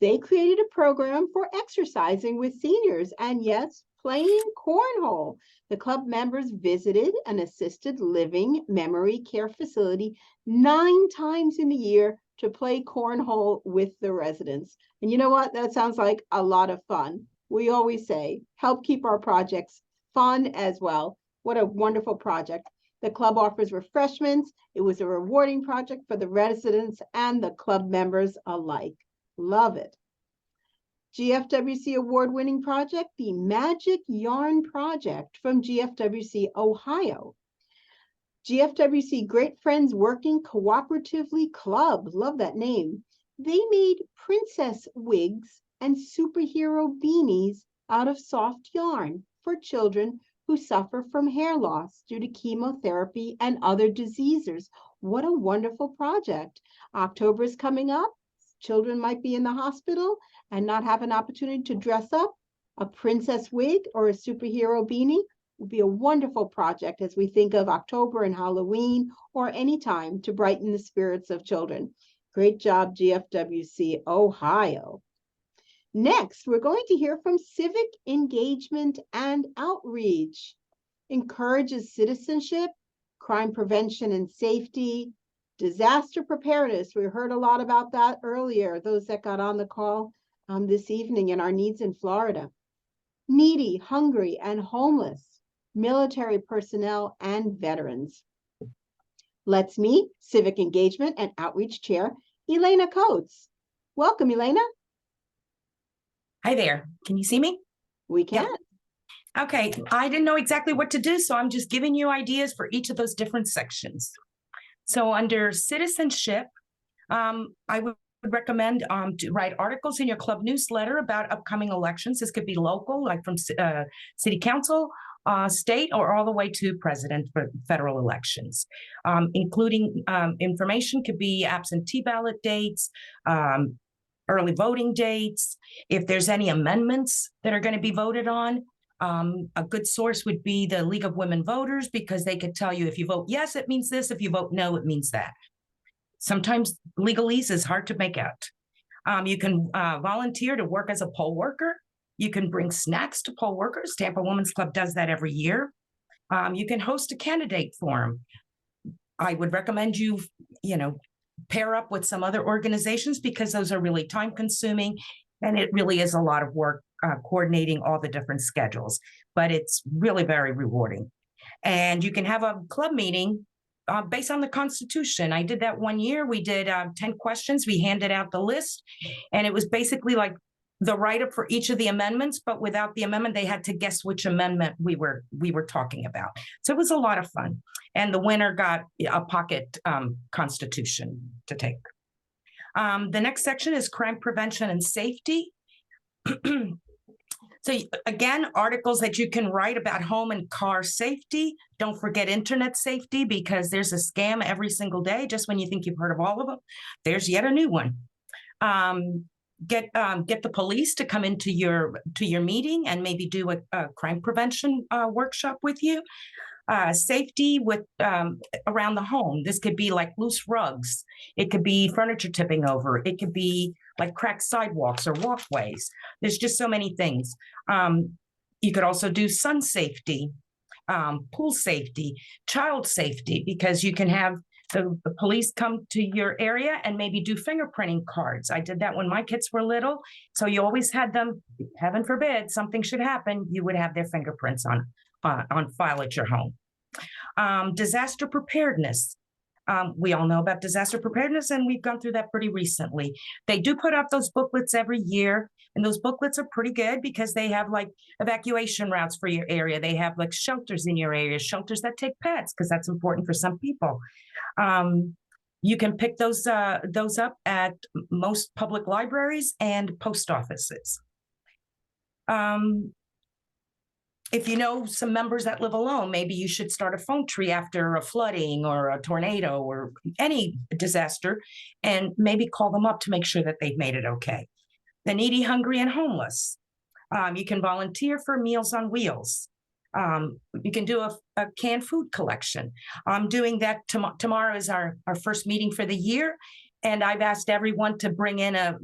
They created a program for exercising with seniors and, yes, playing cornhole. The club members visited an assisted living memory care facility 9 times in a year to play cornhole with the residents. And you know what? That sounds like a lot of fun. We always say, help keep our projects fun as well. What a wonderful project. The club offers refreshments. It was a rewarding project for the residents and the club members alike. Love it. GFWC award-winning project, the Magic Yarn Project from GFWC, Ohio. GFWC Great Friends Working Cooperatively Club, love that name. They made princess wigs and superhero beanies out of soft yarn for children who suffer from hair loss due to chemotherapy and other diseases. What a wonderful project. October is coming up. Children might be in the hospital and not have an opportunity to dress up. A princess wig or a superhero beanie would be a wonderful project as we think of October and Halloween or any time to brighten the spirits of children. Great job, GFWC Ohio. Next, we're going to hear from Civic Engagement and Outreach. Encourages citizenship, crime prevention and safety, disaster preparedness. We heard a lot about that earlier, those that got on the call this evening in our needs in Florida. Needy, hungry, and homeless, military personnel, and veterans. Let's meet Civic Engagement and Outreach Chair, Elena Coates. Welcome, Elena. Hi there. Can you see me? We can. Yep. Okay. I didn't know exactly what to do, so I'm just giving you ideas for each of those different sections. So under citizenship, I would recommend to write articles in your club newsletter about upcoming elections. This could be local, like from city council, state, or all the way to president for federal elections. Including information could be absentee ballot dates, early voting dates, if there's any amendments that are going to be voted on. A good source would be the League of Women Voters, because they could tell you if you vote yes, it means this. If you vote no, it means that. Sometimes legalese is hard to make out. You can volunteer to work as a poll worker. You can bring snacks to poll workers. Tampa Women's Club does that every year. You can host a candidate forum. I would recommend you pair up with some other organizations, because those are really time consuming, and it really is a lot of work coordinating all the different schedules, but it's really very rewarding. And you can have a club meeting based on the Constitution. I did that one year. We did 10 questions. We handed out the list, and it was basically like the write-up for each of the amendments, but without the amendment, they had to guess which amendment we were talking about. So it was a lot of fun. And the winner got a pocket Constitution to take. The next section is crime prevention and safety. So again, articles that you can write about home and car safety. Don't forget internet safety, because there's a scam every single day. Just when you think you've heard of all of them, there's yet a new one. Get the police to come into your meeting and maybe do a crime prevention workshop with you. Safety with around the home. This could be like loose rugs. It could be furniture tipping over. It could be like cracked sidewalks or walkways. There's just so many things. You could also do sun safety, pool safety, child safety, because you can have the police come to your area and maybe do fingerprinting cards. I did that when my kids were little. So you always had them, heaven forbid, something should happen, you would have their fingerprints on file at your home. Disaster preparedness. We all know about disaster preparedness, and we've gone through that pretty recently. They do put up those booklets every year, and those booklets are pretty good because they have like evacuation routes for your area. They have like shelters in your area, shelters that take pets, because that's important for some people. You can pick those up at most public libraries and post offices. if you know some members that live alone, maybe you should start a phone tree after a flooding or a tornado or any disaster, and maybe call them up to make sure that they've made it okay. The needy, hungry, and homeless. You can volunteer for Meals on Wheels. You can do a canned food collection. I'm doing that tomorrow is our first meeting for the year. And I've asked everyone to bring in a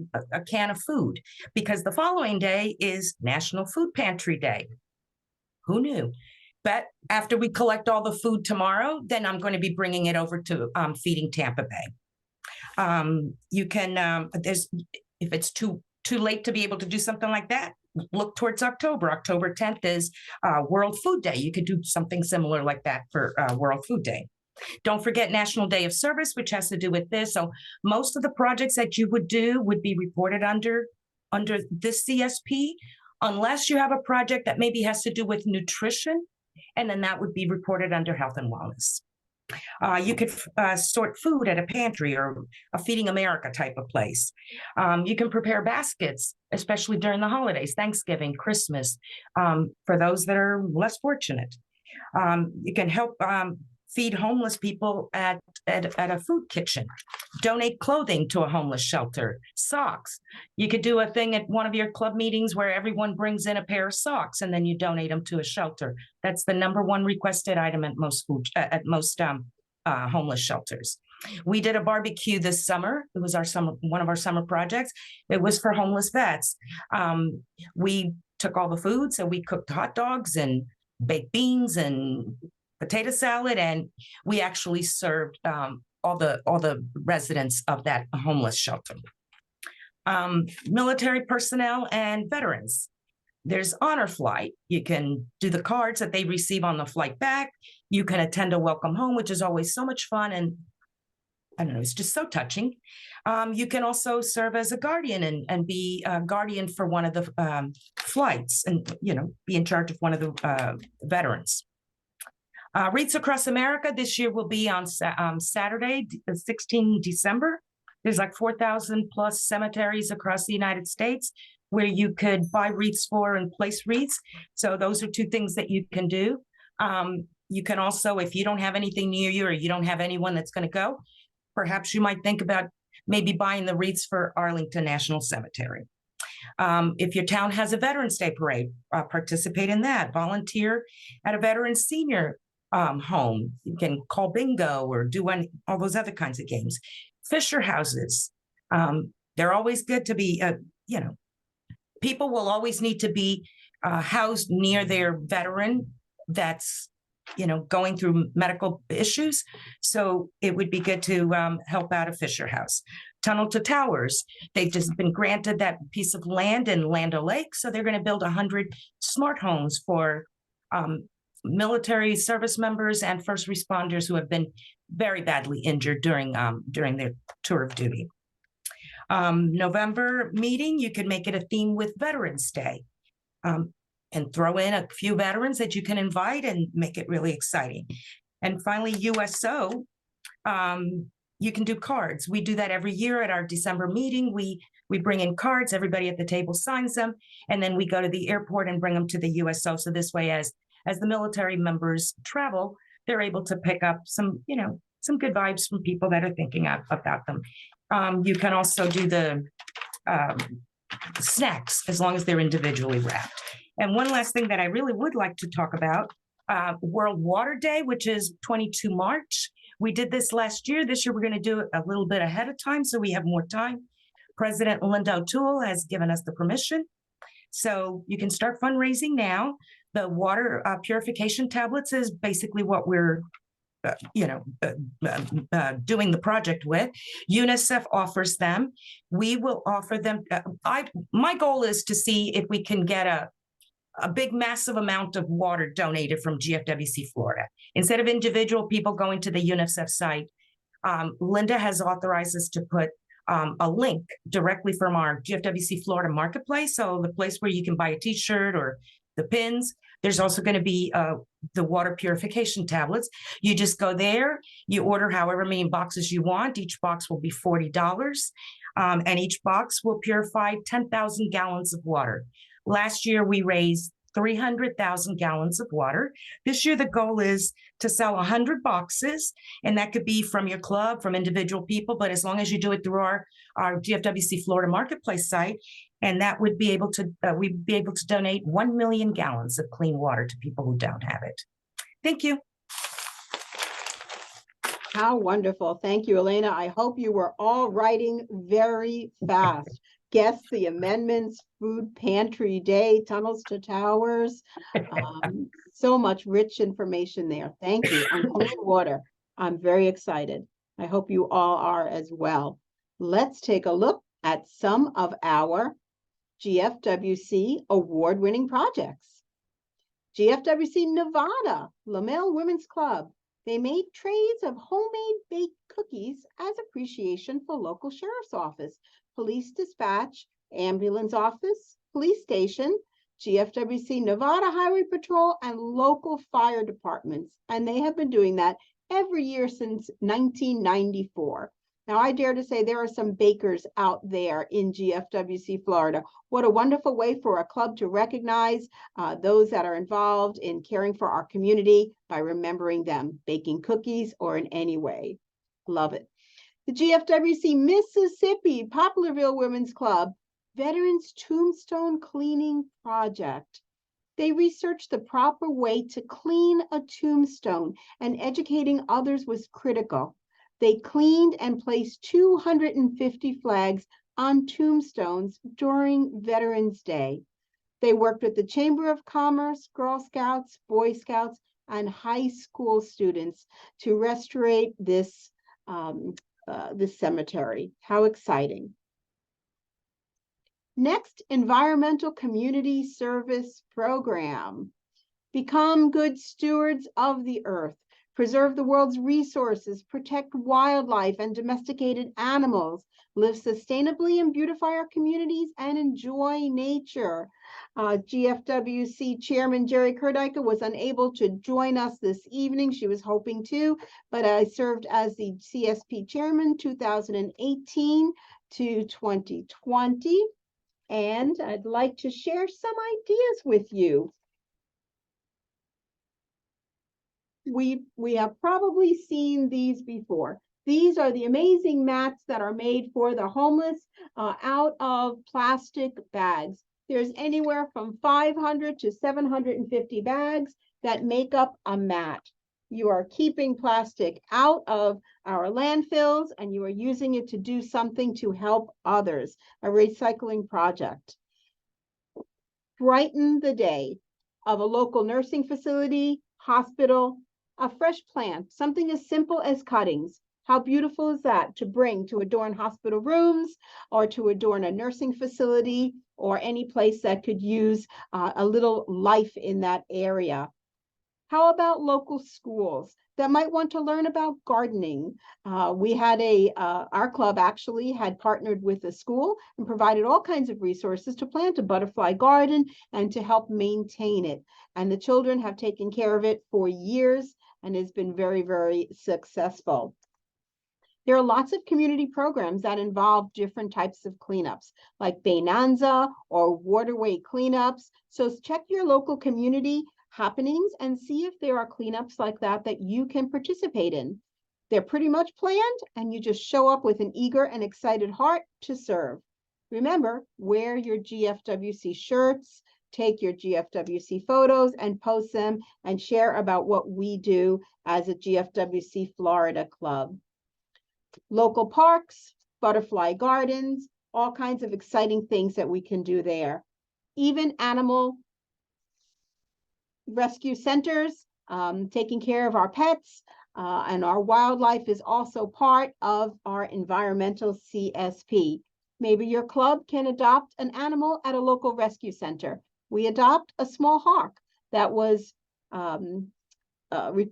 can of food because the following day is National Food Pantry Day. Who knew? But after we collect all the food tomorrow, then I'm going to be bringing it over to Feeding Tampa Bay. You can, if it's too late to be able to do something like that, look towards October. October 10th is World Food Day. You could do something similar like that for World Food Day. Don't forget National Day of Service, which has to do with this. So most of the projects that you would do would be reported under this CSP, unless you have a project that maybe has to do with nutrition, and then that would be reported under Health and Wellness. You could sort food at a pantry or a Feeding America type of place. You can prepare baskets, especially during the holidays, Thanksgiving, Christmas, for those that are less fortunate. You can help feed homeless people at a food kitchen, donate clothing to a homeless shelter, socks. You could do a thing at one of your club meetings where everyone brings in a pair of socks and then you donate them to a shelter. That's the #1 requested item at most homeless shelters. We did a barbecue this summer. It was one of our summer projects. It was for homeless vets. We took all the food, so we cooked hot dogs and baked beans and potato salad, and we actually served all the residents of that homeless shelter. Military personnel and veterans. There's Honor Flight. You can do the cards that they receive on the flight back. You can attend a welcome home, which is always so much fun, and I don't know, it's just so touching. You can also serve as a guardian and be a guardian for one of the flights, and be in charge of one of the veterans. Wreaths Across America this year will be on Saturday, 16 December. There's like 4,000 plus cemeteries across the United States where you could buy wreaths for and place wreaths. So those are 2 things that you can do. You can also, if you don't have anything near you or you don't have anyone that's going to go, perhaps you might think about maybe buying the wreaths for Arlington National Cemetery. If your town has a Veterans Day parade, participate in that. Volunteer at a Veterans Senior home. You can call bingo or do all those other kinds of games. Fisher houses. They're always good to be, people will always need to be housed near their veteran that's, going through medical issues. So it would be good to help out a Fisher house. Tunnel to Towers. They've just been granted that piece of land in Land O'Lakes. So they're going to build 100 smart homes for military service members and first responders who have been very badly injured during their tour of duty. November meeting, you can make it a theme with Veterans Day, and throw in a few veterans that you can invite and make it really exciting. And finally, USO, you can do cards. We do that every year at our December meeting. We bring in cards, everybody at the table signs them, and then we go to the airport and bring them to the USO. So this way, as the military members travel, they're able to pick up some good vibes from people that are thinking about them. You can also do the snacks as long as they're individually wrapped. And one last thing that I really would like to talk about, World Water Day, which is 22 March. We did this last year. This year, we're going to do it a little bit ahead of time so we have more time. President Linda O'Toole has given us the permission. So you can start fundraising now. The water purification tablets is basically what we're doing the project with. UNICEF offers them. We will offer them. My goal is to see if we can get a big, massive amount of water donated from GFWC Florida. Instead of individual people going to the UNICEF site, Linda has authorized us to put a link directly from our GFWC Florida marketplace. So the place where you can buy a t-shirt or the pins. There's also going to be the water purification tablets. You just go there, you order however many boxes you want. Each box will be $40, and each box will purify 10,000 gallons of water. Last year, we raised 300,000 gallons of water. This year, the goal is to sell 100 boxes, and that could be from your club, from individual people, but as long as you do it through our GFWC Florida Marketplace site, and that would be able to, we'd be able to donate 1 million gallons of clean water to people who don't have it. Thank you. How wonderful. Thank you, Elena. I hope you were all writing very fast. Guess the amendments, food pantry day, tunnels to towers. So much rich information there. Thank you. And clean water. I'm very excited. I hope you all are as well. Let's take a look at some of our GFWC award-winning projects. GFWC Nevada, LaMelle Women's Club. They made trays of homemade baked cookies as appreciation for local sheriff's office, police dispatch, ambulance office, police station, GFWC Nevada Highway Patrol, and local fire departments. And they have been doing that every year since 1994. Now, I dare to say there are some bakers out there in GFWC Florida. What a wonderful way for a club to recognize those that are involved in caring for our community by remembering them, baking cookies or in any way. Love it. The GFWC Mississippi Poplarville Women's Club Veterans Tombstone Cleaning Project. They researched the proper way to clean a tombstone, and educating others was critical. They cleaned and placed 250 flags on tombstones during Veterans Day. They worked with the Chamber of Commerce, Girl Scouts, Boy Scouts, and high school students to restore this, this cemetery. How exciting. Next, Environmental Community Service Program. Become good stewards of the earth. Preserve the world's resources, protect wildlife and domesticated animals, live sustainably and beautify our communities, and enjoy nature. GFWC Chairman Jerry Kerdike was unable to join us this evening. She was hoping to, but I served as the CSP Chairman 2018 to 2020. And I'd like to share some ideas with you. We have probably seen these before. These are the amazing mats that are made for the homeless out of plastic bags. There's anywhere from 500 to 750 bags that make up a mat. You are keeping plastic out of our landfills, and you are using it to do something to help others, a recycling project. Brighten the day of a local nursing facility, hospital, a fresh plant, something as simple as cuttings. How beautiful is that to bring to adorn hospital rooms or to adorn a nursing facility or any place that could use a little life in that area? How about local schools that might want to learn about gardening? We had our club actually had partnered with a school and provided all kinds of resources to plant a butterfly garden and to help maintain it. And the children have taken care of it for years and has been very, very successful. There are lots of community programs that involve different types of cleanups, like Baynanza or waterway cleanups. So check your local community happenings and see if there are cleanups like that that you can participate in. They're pretty much planned, and you just show up with an eager and excited heart to serve. Remember, wear your GFWC shirts, take your GFWC photos and post them and share about what we do as a GFWC Florida club. Local parks, butterfly gardens, all kinds of exciting things that we can do there. Even animal rescue centers, taking care of our pets, and our wildlife is also part of our environmental CSP. Maybe your club can adopt an animal at a local rescue center. We adopt a small hawk that was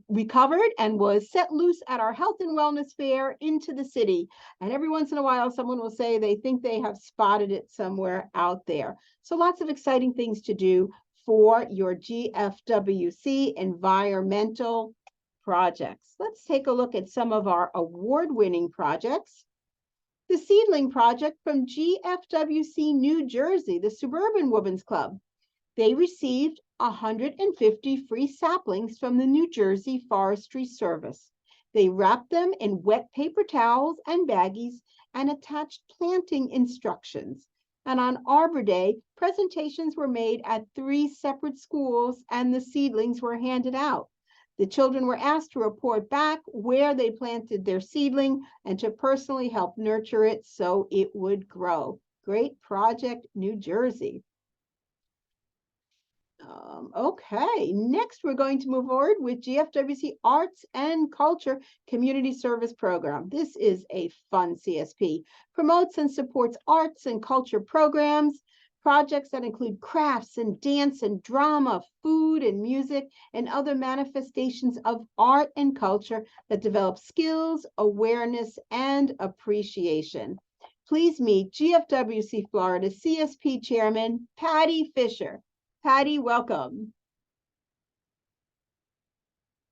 recovered and was set loose at our health and wellness fair into the city. And every once in a while, someone will say they think they have spotted it somewhere out there. So lots of exciting things to do for your GFWC environmental projects. Let's take a look at some of our award-winning projects. The Seedling Project from GFWC New Jersey, the Suburban Women's Club. They received 150 free saplings from the New Jersey Forestry Service. They wrapped them in wet paper towels and baggies and attached planting instructions. And on Arbor Day, presentations were made at 3 separate schools and the seedlings were handed out. The children were asked to report back where they planted their seedling and to personally help nurture it so it would grow. Great project, New Jersey. Okay, next we're going to move forward with GFWC Arts and Culture Community Service Program. This is a fun CSP. Promotes and supports arts and culture programs, projects that include crafts and dance and drama, food and music, and other manifestations of art and culture that develop skills, awareness, and appreciation. Please meet GFWC Florida CSP Chairman, Patty Fisher. Patty, welcome.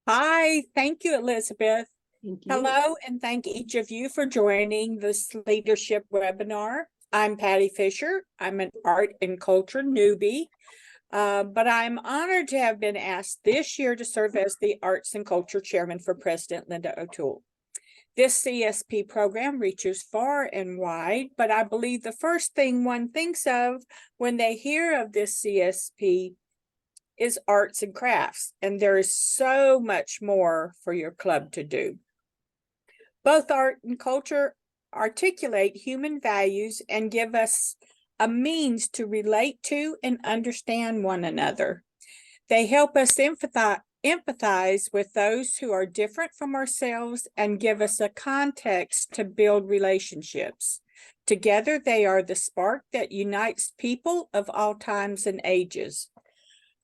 Hi, thank you, Elizabeth. Thank you. Hello, and thank each of you for joining this leadership webinar. I'm Patty Fisher. I'm an art and culture newbie, but I'm honored to have been asked this year to serve as the Arts and Culture Chairman for President Linda O'Toole. This CSP program reaches far and wide, but I believe the first thing one thinks of when they hear of this CSP is arts and crafts, and there is so much more for your club to do. Both art and culture articulate human values and give us a means to relate to and understand one another. They help us empathize with those who are different from ourselves and give us a context to build relationships. Together, they are the spark that unites people of all times and ages.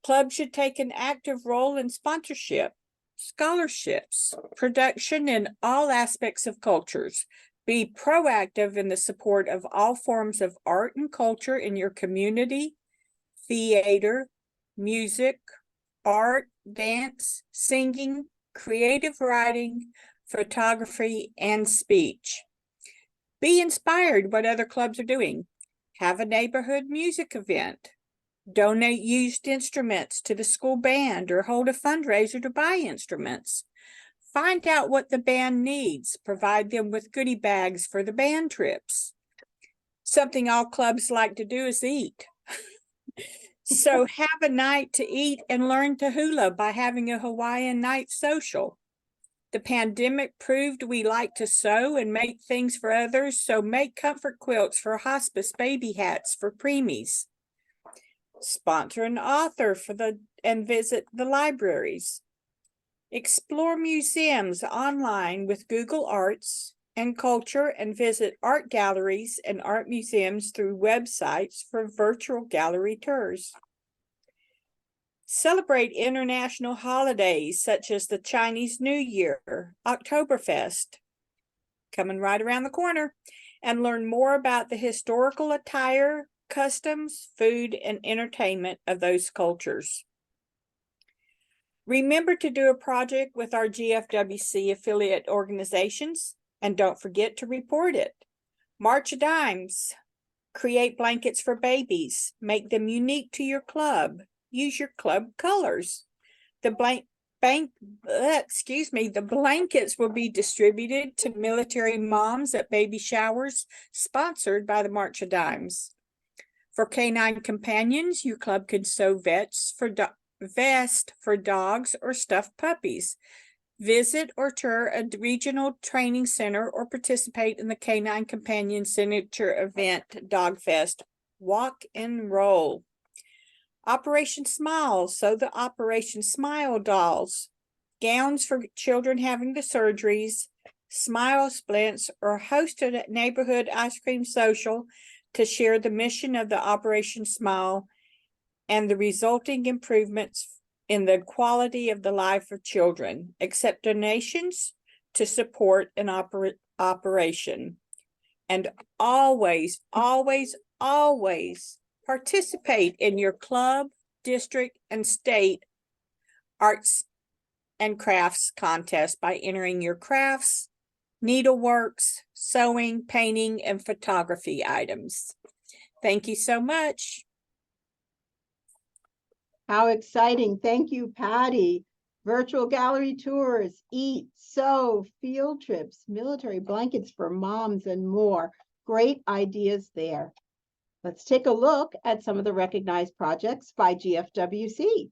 Clubs should take an active role in sponsorship, scholarships, production in all aspects of cultures. Be proactive in the support of all forms of art and culture in your community, theater, music, art, dance, singing, creative writing, photography, and speech. Be inspired what other clubs are doing. Have a neighborhood music event. Donate used instruments to the school band or hold a fundraiser to buy instruments. Find out what the band needs. Provide them with goodie bags for the band trips. Something all clubs like to do is eat. So have a night to eat and learn to hula by having a Hawaiian night social. The pandemic proved we like to sew and make things for others, so make comfort quilts for hospice, baby hats for preemies. Sponsor an author and visit the libraries. Explore museums online with Google Arts and Culture and visit art galleries and art museums through websites for virtual gallery tours. Celebrate international holidays such as the Chinese New Year, Oktoberfest, coming right around the corner, and learn more about the historical attire, customs, food, and entertainment of those cultures. Remember to do a project with our GFWC affiliate organizations, and don't forget to report it. March Dimes. Create blankets for babies. Make them unique to your club. Use your club colors. The blankets will be distributed to military moms at baby showers, sponsored by the March of Dimes. For canine companions, your club can sew vests for dogs or stuffed puppies. Visit or tour a regional training center or participate in the Canine Companion Signature Event Dog Fest. Walk and roll. Operation Smile. Sew the Operation Smile dolls. Gowns for children having the surgeries. Smile splints, or host a neighborhood ice cream social to share the mission of the Operation Smile and the resulting improvements in the quality of the life of children. Accept donations to support an operation. And always, always, always participate in your club, district, and state arts and crafts contest by entering your crafts, needleworks, sewing, painting, and photography items. Thank you so much. How exciting. Thank you, Patty. Virtual gallery tours, eat, sew, field trips, military blankets for moms, and more. Great ideas there. Let's take a look at some of the recognized projects by GFWC.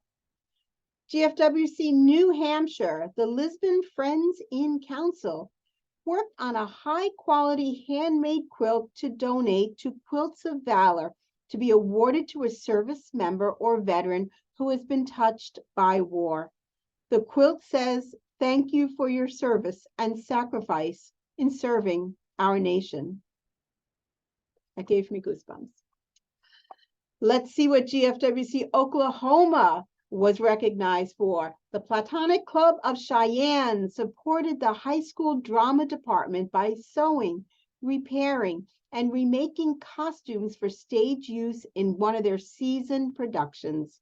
GFWC New Hampshire, the Lisbon Friends in Council, worked on a high-quality handmade quilt to donate to Quilts of Valor to be awarded to a service member or veteran who has been touched by war. The quilt says, "Thank you for your service and sacrifice in serving our nation." That gave me goosebumps. Let's see what GFWC Oklahoma was recognized for. The Platonic Club of Cheyenne supported the high school drama department by sewing, repairing, and remaking costumes for stage use in one of their season productions.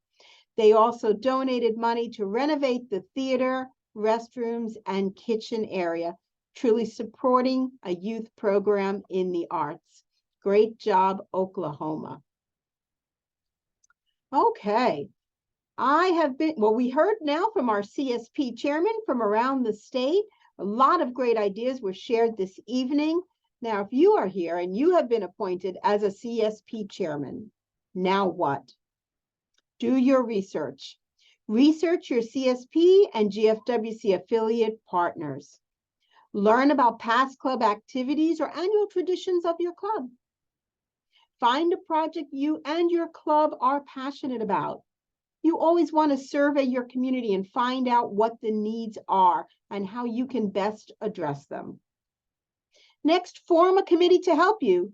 They also donated money to renovate the theater, restrooms, and kitchen area, truly supporting a youth program in the arts. Great job, Oklahoma. Okay, we heard now from our CSP chairman from around the state. A lot of great ideas were shared this evening. Now, if you are here and you have been appointed as a CSP chairman, now what? Do your research. Research your CSP and GFWC affiliate partners. Learn about past club activities or annual traditions of your club. Find a project you and your club are passionate about. You always want to survey your community and find out what the needs are and how you can best address them. Next, form a committee to help you.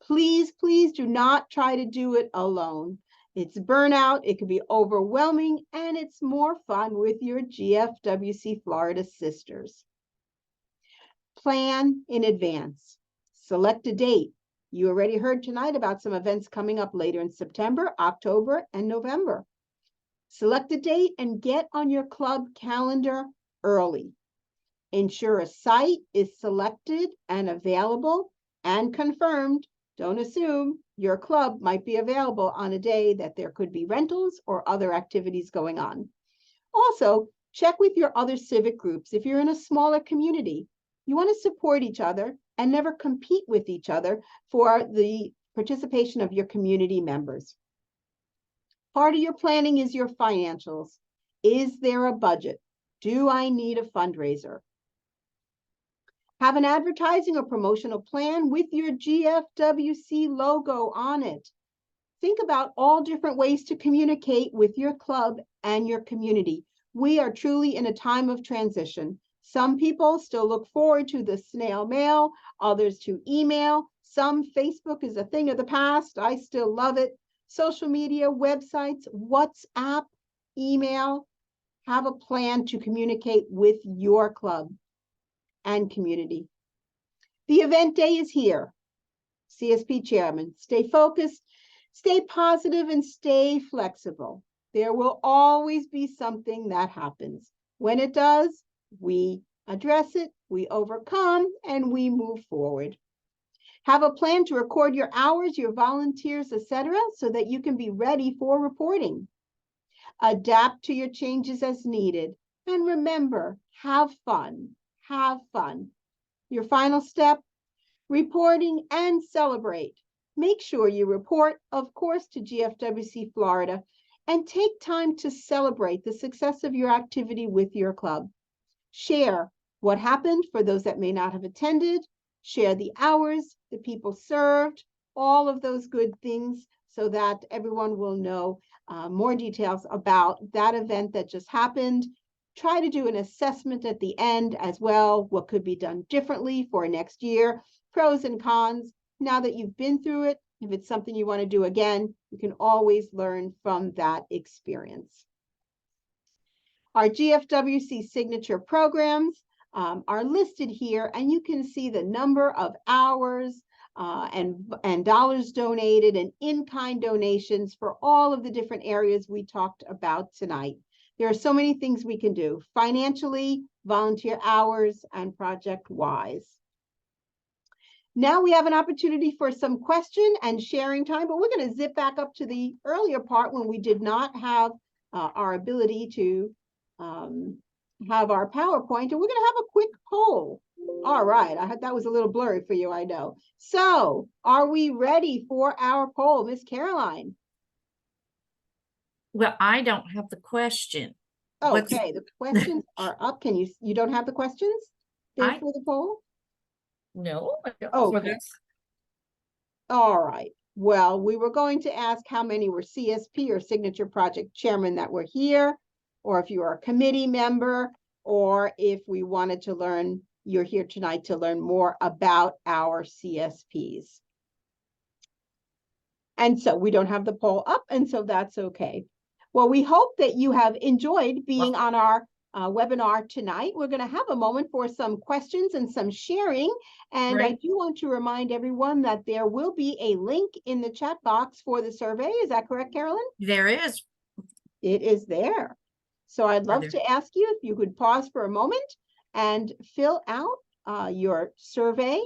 Please, please do not try to do it alone. It's burnout, it can be overwhelming, and it's more fun with your GFWC Florida sisters. Plan in advance. Select a date. You already heard tonight about some events coming up later in September, October, and November. Select a date and get on your club calendar early. Ensure a site is selected and available and confirmed. Don't assume your club might be available on a day that there could be rentals or other activities going on. Also, check with your other civic groups. If you're in a smaller community, you want to support each other and never compete with each other for the participation of your community members. Part of your planning is your financials. Is there a budget? Do I need a fundraiser? Have an advertising or promotional plan with your GFWC logo on it. Think about all different ways to communicate with your club and your community. We are truly in a time of transition. Some people still look forward to the snail mail, others to email. Some Facebook is a thing of the past. I still love it. Social media, websites, WhatsApp, email. Have a plan to communicate with your club and community. The event day is here. CSP chairman, stay focused, stay positive, and stay flexible. There will always be something that happens. When it does, we address it, we overcome, and we move forward. Have a plan to record your hours, your volunteers, etc., so that you can be ready for reporting. Adapt to your changes as needed. And remember, have fun. Have fun. Your final step, reporting and celebrate. Make sure you report, of course, to GFWC Florida and take time to celebrate the success of your activity with your club. Share what happened for those that may not have attended. Share the hours, the people served, all of those good things so that everyone will know more details about that event that just happened. Try to do an assessment at the end as well. What could be done differently for next year? Pros and cons. Now that you've been through it, if it's something you want to do again, you can always learn from that experience. Our GFWC signature programs are listed here, and you can see the number of hours and dollars donated and in-kind donations for all of the different areas we talked about tonight. There are so many things we can do financially, volunteer hours, and project-wise. Now we have an opportunity for some question and sharing time, but we're going to zip back up to the earlier part when we did not have our ability to have our PowerPoint, and we're going to have a quick poll. All right, I had that was a little blurry for you, I know. So, are we ready for our poll, Miss Caroline? Well, I don't have the question. What's- Okay, the questions are up. Can you don't have the questions there for the poll? No, I don't. Okay. All right. Well, we were going to ask how many were CSP or signature project chairman that were here, or if you are a committee member, or if we wanted to learn, you're here tonight to learn more about our CSPs. And so we don't have the poll up, and so that's okay. Well, we hope that you have enjoyed being on our webinar tonight. We're going to have a moment for some questions and some sharing. And Right. I do want to remind everyone that there will be a link in the chat box for the survey. Is that correct, Carolyn? There is. It is there. So I'd love to ask you if you could pause for a moment and fill out your survey.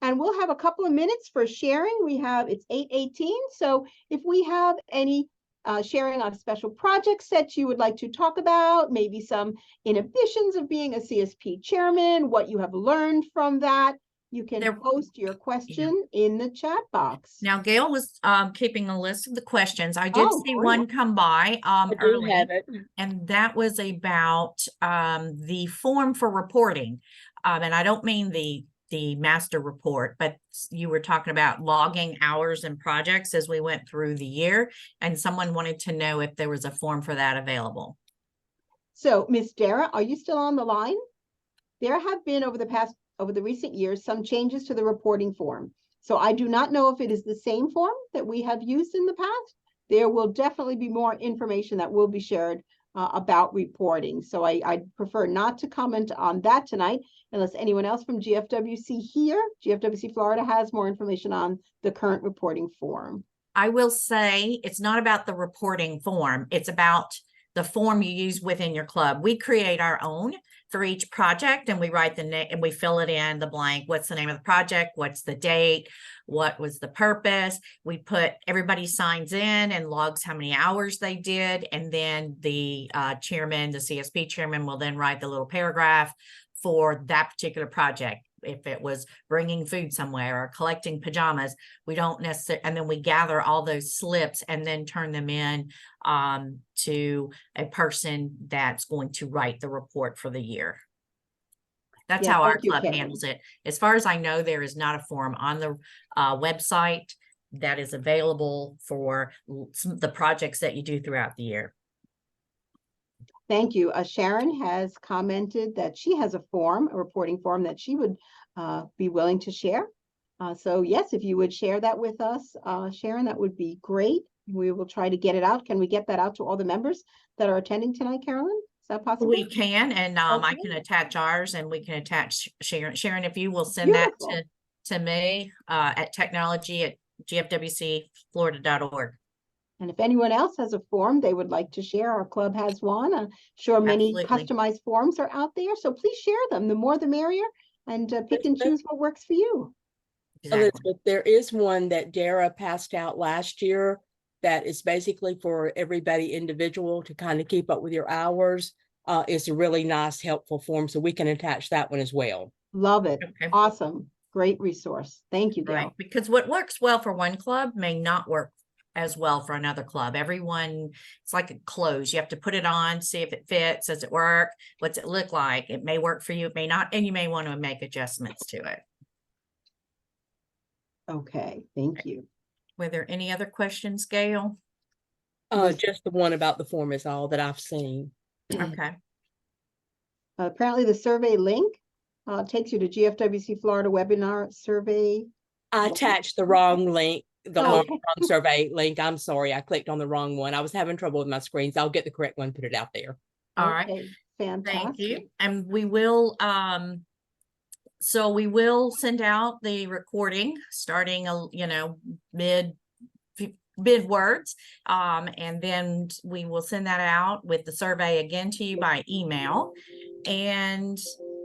And we'll have a couple of minutes for sharing. It's 8:18. So if we have any sharing on special projects that you would like to talk about, maybe some inhibitions of being a CSP chairman, what you have learned from that, you can post your question in the chat box. Now, Gail was keeping a list of the questions. I did see great. one come by early, have it. and that was about the form for reporting. And I don't mean the master report, but you were talking about logging hours and projects as we went through the year, and someone wanted to know if there was a form for that available. So, Miss Dara, are you still on the line? There have been over the recent years some changes to the reporting form. So I do not know if it is the same form that we have used in the past. There will definitely be more information that will be shared about reporting. So I prefer not to comment on that tonight unless anyone else from GFWC here, GFWC Florida, has more information on the current reporting form. I will say it's not about the reporting form. It's about the form you use within your club. We create our own for each project, and we write the name and we fill it in the blank. What's the name of the project? What's the date? What was the purpose? We put, everybody signs in and logs how many hours they did. And then the chairman, the CSP chairman, will then write the little paragraph for that particular project. If it was bringing food somewhere or collecting pajamas, we don't necessarily, and then we gather all those slips and then turn them in to a person that's going to write the report for the year. That's how our club handles it. As far as I know, there is not a form on the website that is available for the projects that you do throughout the year. Thank you. Sharon has commented that she has a reporting form that she would be willing to share. So yes, if you would share that with us, Sharon, that would be great. We will try to get it out. Can we get that out to all the members that are attending tonight, Carolyn? Is that possible? We can, and I can attach ours, and we can attach Sharon. Sharon, if you will send that to me at technology@gfwcflorida.org. And if anyone else has a form they would like to share, our club has one. I'm sure many customized forms are out there, so please share them. The more the merrier, and pick and choose what works for you. Exactly. Elizabeth, there is one that Dara passed out last year that is basically for everybody individual to kind of keep up with your hours. It's a really nice, helpful form, so we can attach that one as well. Love it. Okay. Awesome. Great resource. Thank you, Gail. Right, because what works well for one club may not work as well for another club. Everyone, it's like a clothes. You have to put it on, see if it fits. Does it work? What's it look like? It may work for you, it may not, and you may want to make adjustments to it. Okay, thank you. Were there any other questions, Gail? Just the one about the form is all that I've seen. Okay. Apparently the survey link takes you to GFWC Florida webinar survey. I attached the wrong link, wrong survey link. I'm sorry, I clicked on the wrong one. I was having trouble with my screens. I'll get the correct one, put it out there. All right. Fantastic. Thank you. And we will so we will send out the recording starting mid words, and then we will send that out with the survey again to you by email. And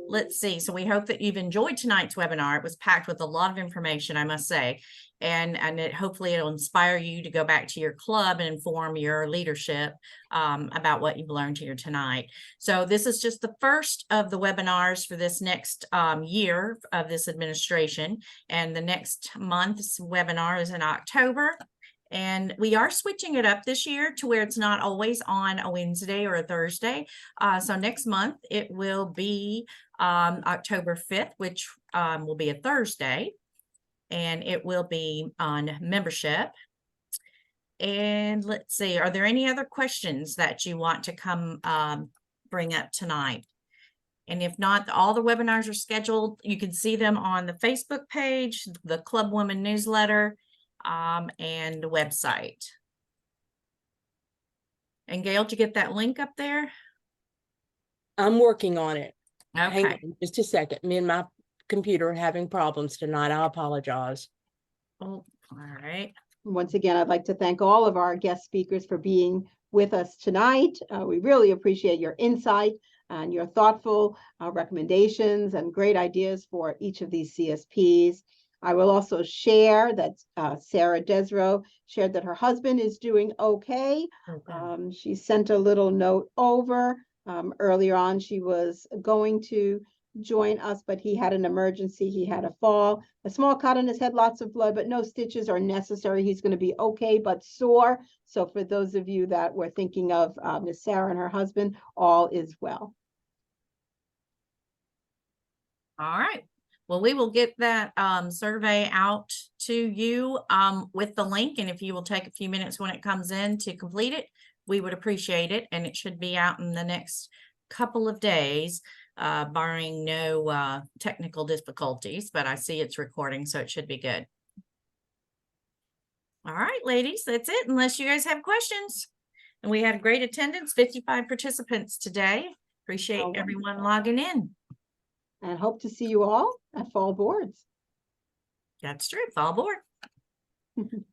let's see. So we hope that you've enjoyed tonight's webinar. It was packed with a lot of information, I must say. And hopefully it'll inspire you to go back to your club and inform your leadership about what you've learned here tonight. So this is just the first of the webinars for this next year of this administration. And the next month's webinar is in October. And we are switching it up this year to where it's not always on a Wednesday or a Thursday. So next month it will be October 5th, which will be a Thursday. And it will be on membership. And let's see, are there any other questions that you want to come bring up tonight? And if not, all the webinars are scheduled. You can see them on the Facebook page, the Club Woman newsletter, and the website. And Gail, did you get that link up there? I'm working on it. Hang Okay. on just a second. Me and my computer are having problems tonight. I apologize. Oh, all right. Once again, I'd like to thank all of our guest speakers for being with us tonight. We really appreciate your insight and your thoughtful recommendations and great ideas for each of these CSPs. I will also share that Sarah Desro shared that her husband is doing okay. She sent a little note over. Earlier on, she was going to join us, but he had an emergency. He had a fall, a small cut on his head, lots of blood, but no stitches are necessary. He's going to be okay, but sore. So for those of you that were thinking of Miss Sarah and her husband, all is well. All right. Well, we will get that survey out to you with the link. And if you will take a few minutes when it comes in to complete it, we would appreciate it. And it should be out in the next couple of days, barring no technical difficulties. But I see it's recording, so it should be good. All right, ladies, that's it. Unless you guys have questions. And we had great attendance, 55 participants today. Appreciate everyone logging in. And hope to see you all at fall boards. That's true. Fall board.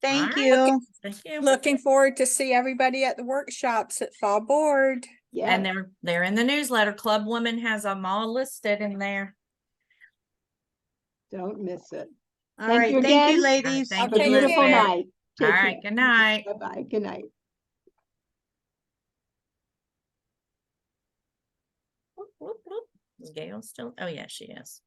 Thank All you. right. Thank you. Looking forward to see everybody at the workshops at Fall Board. Yeah. And they're in the newsletter. Club Woman has them all listed in there. Don't miss it. All Thank right. you Thank again. you, ladies. Thank Have a you, beautiful Elizabeth. night. All Take right. care. Good night. Bye-bye. Good night. Whoop, whoop, whoop. Is Gail still? Oh, yeah, she is.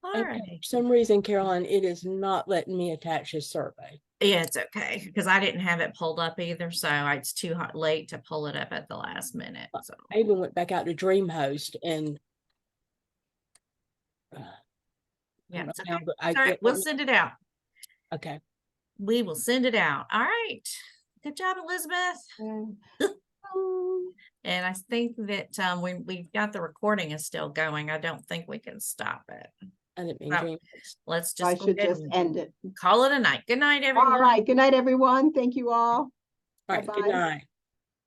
All And right. for some reason, Carolyn, it is not letting me attach his survey. Yeah, it's okay because I didn't have it pulled up either, so it's too late to pull it up at the last minute. So I even went back out to DreamHost and yeah, it's I don't know how, okay. but It's all right. it We'll let me- send it out. okay. We will send it out. All right. Good job, Elizabeth. And I think that we've got the recording is still going. I don't think we can stop it. I didn't mean So, DreamHost. let's I just go should ahead just and end it. call it a night. Good night, everyone. All right. Good night, everyone. Thank you all. All right, good Bye-bye. night.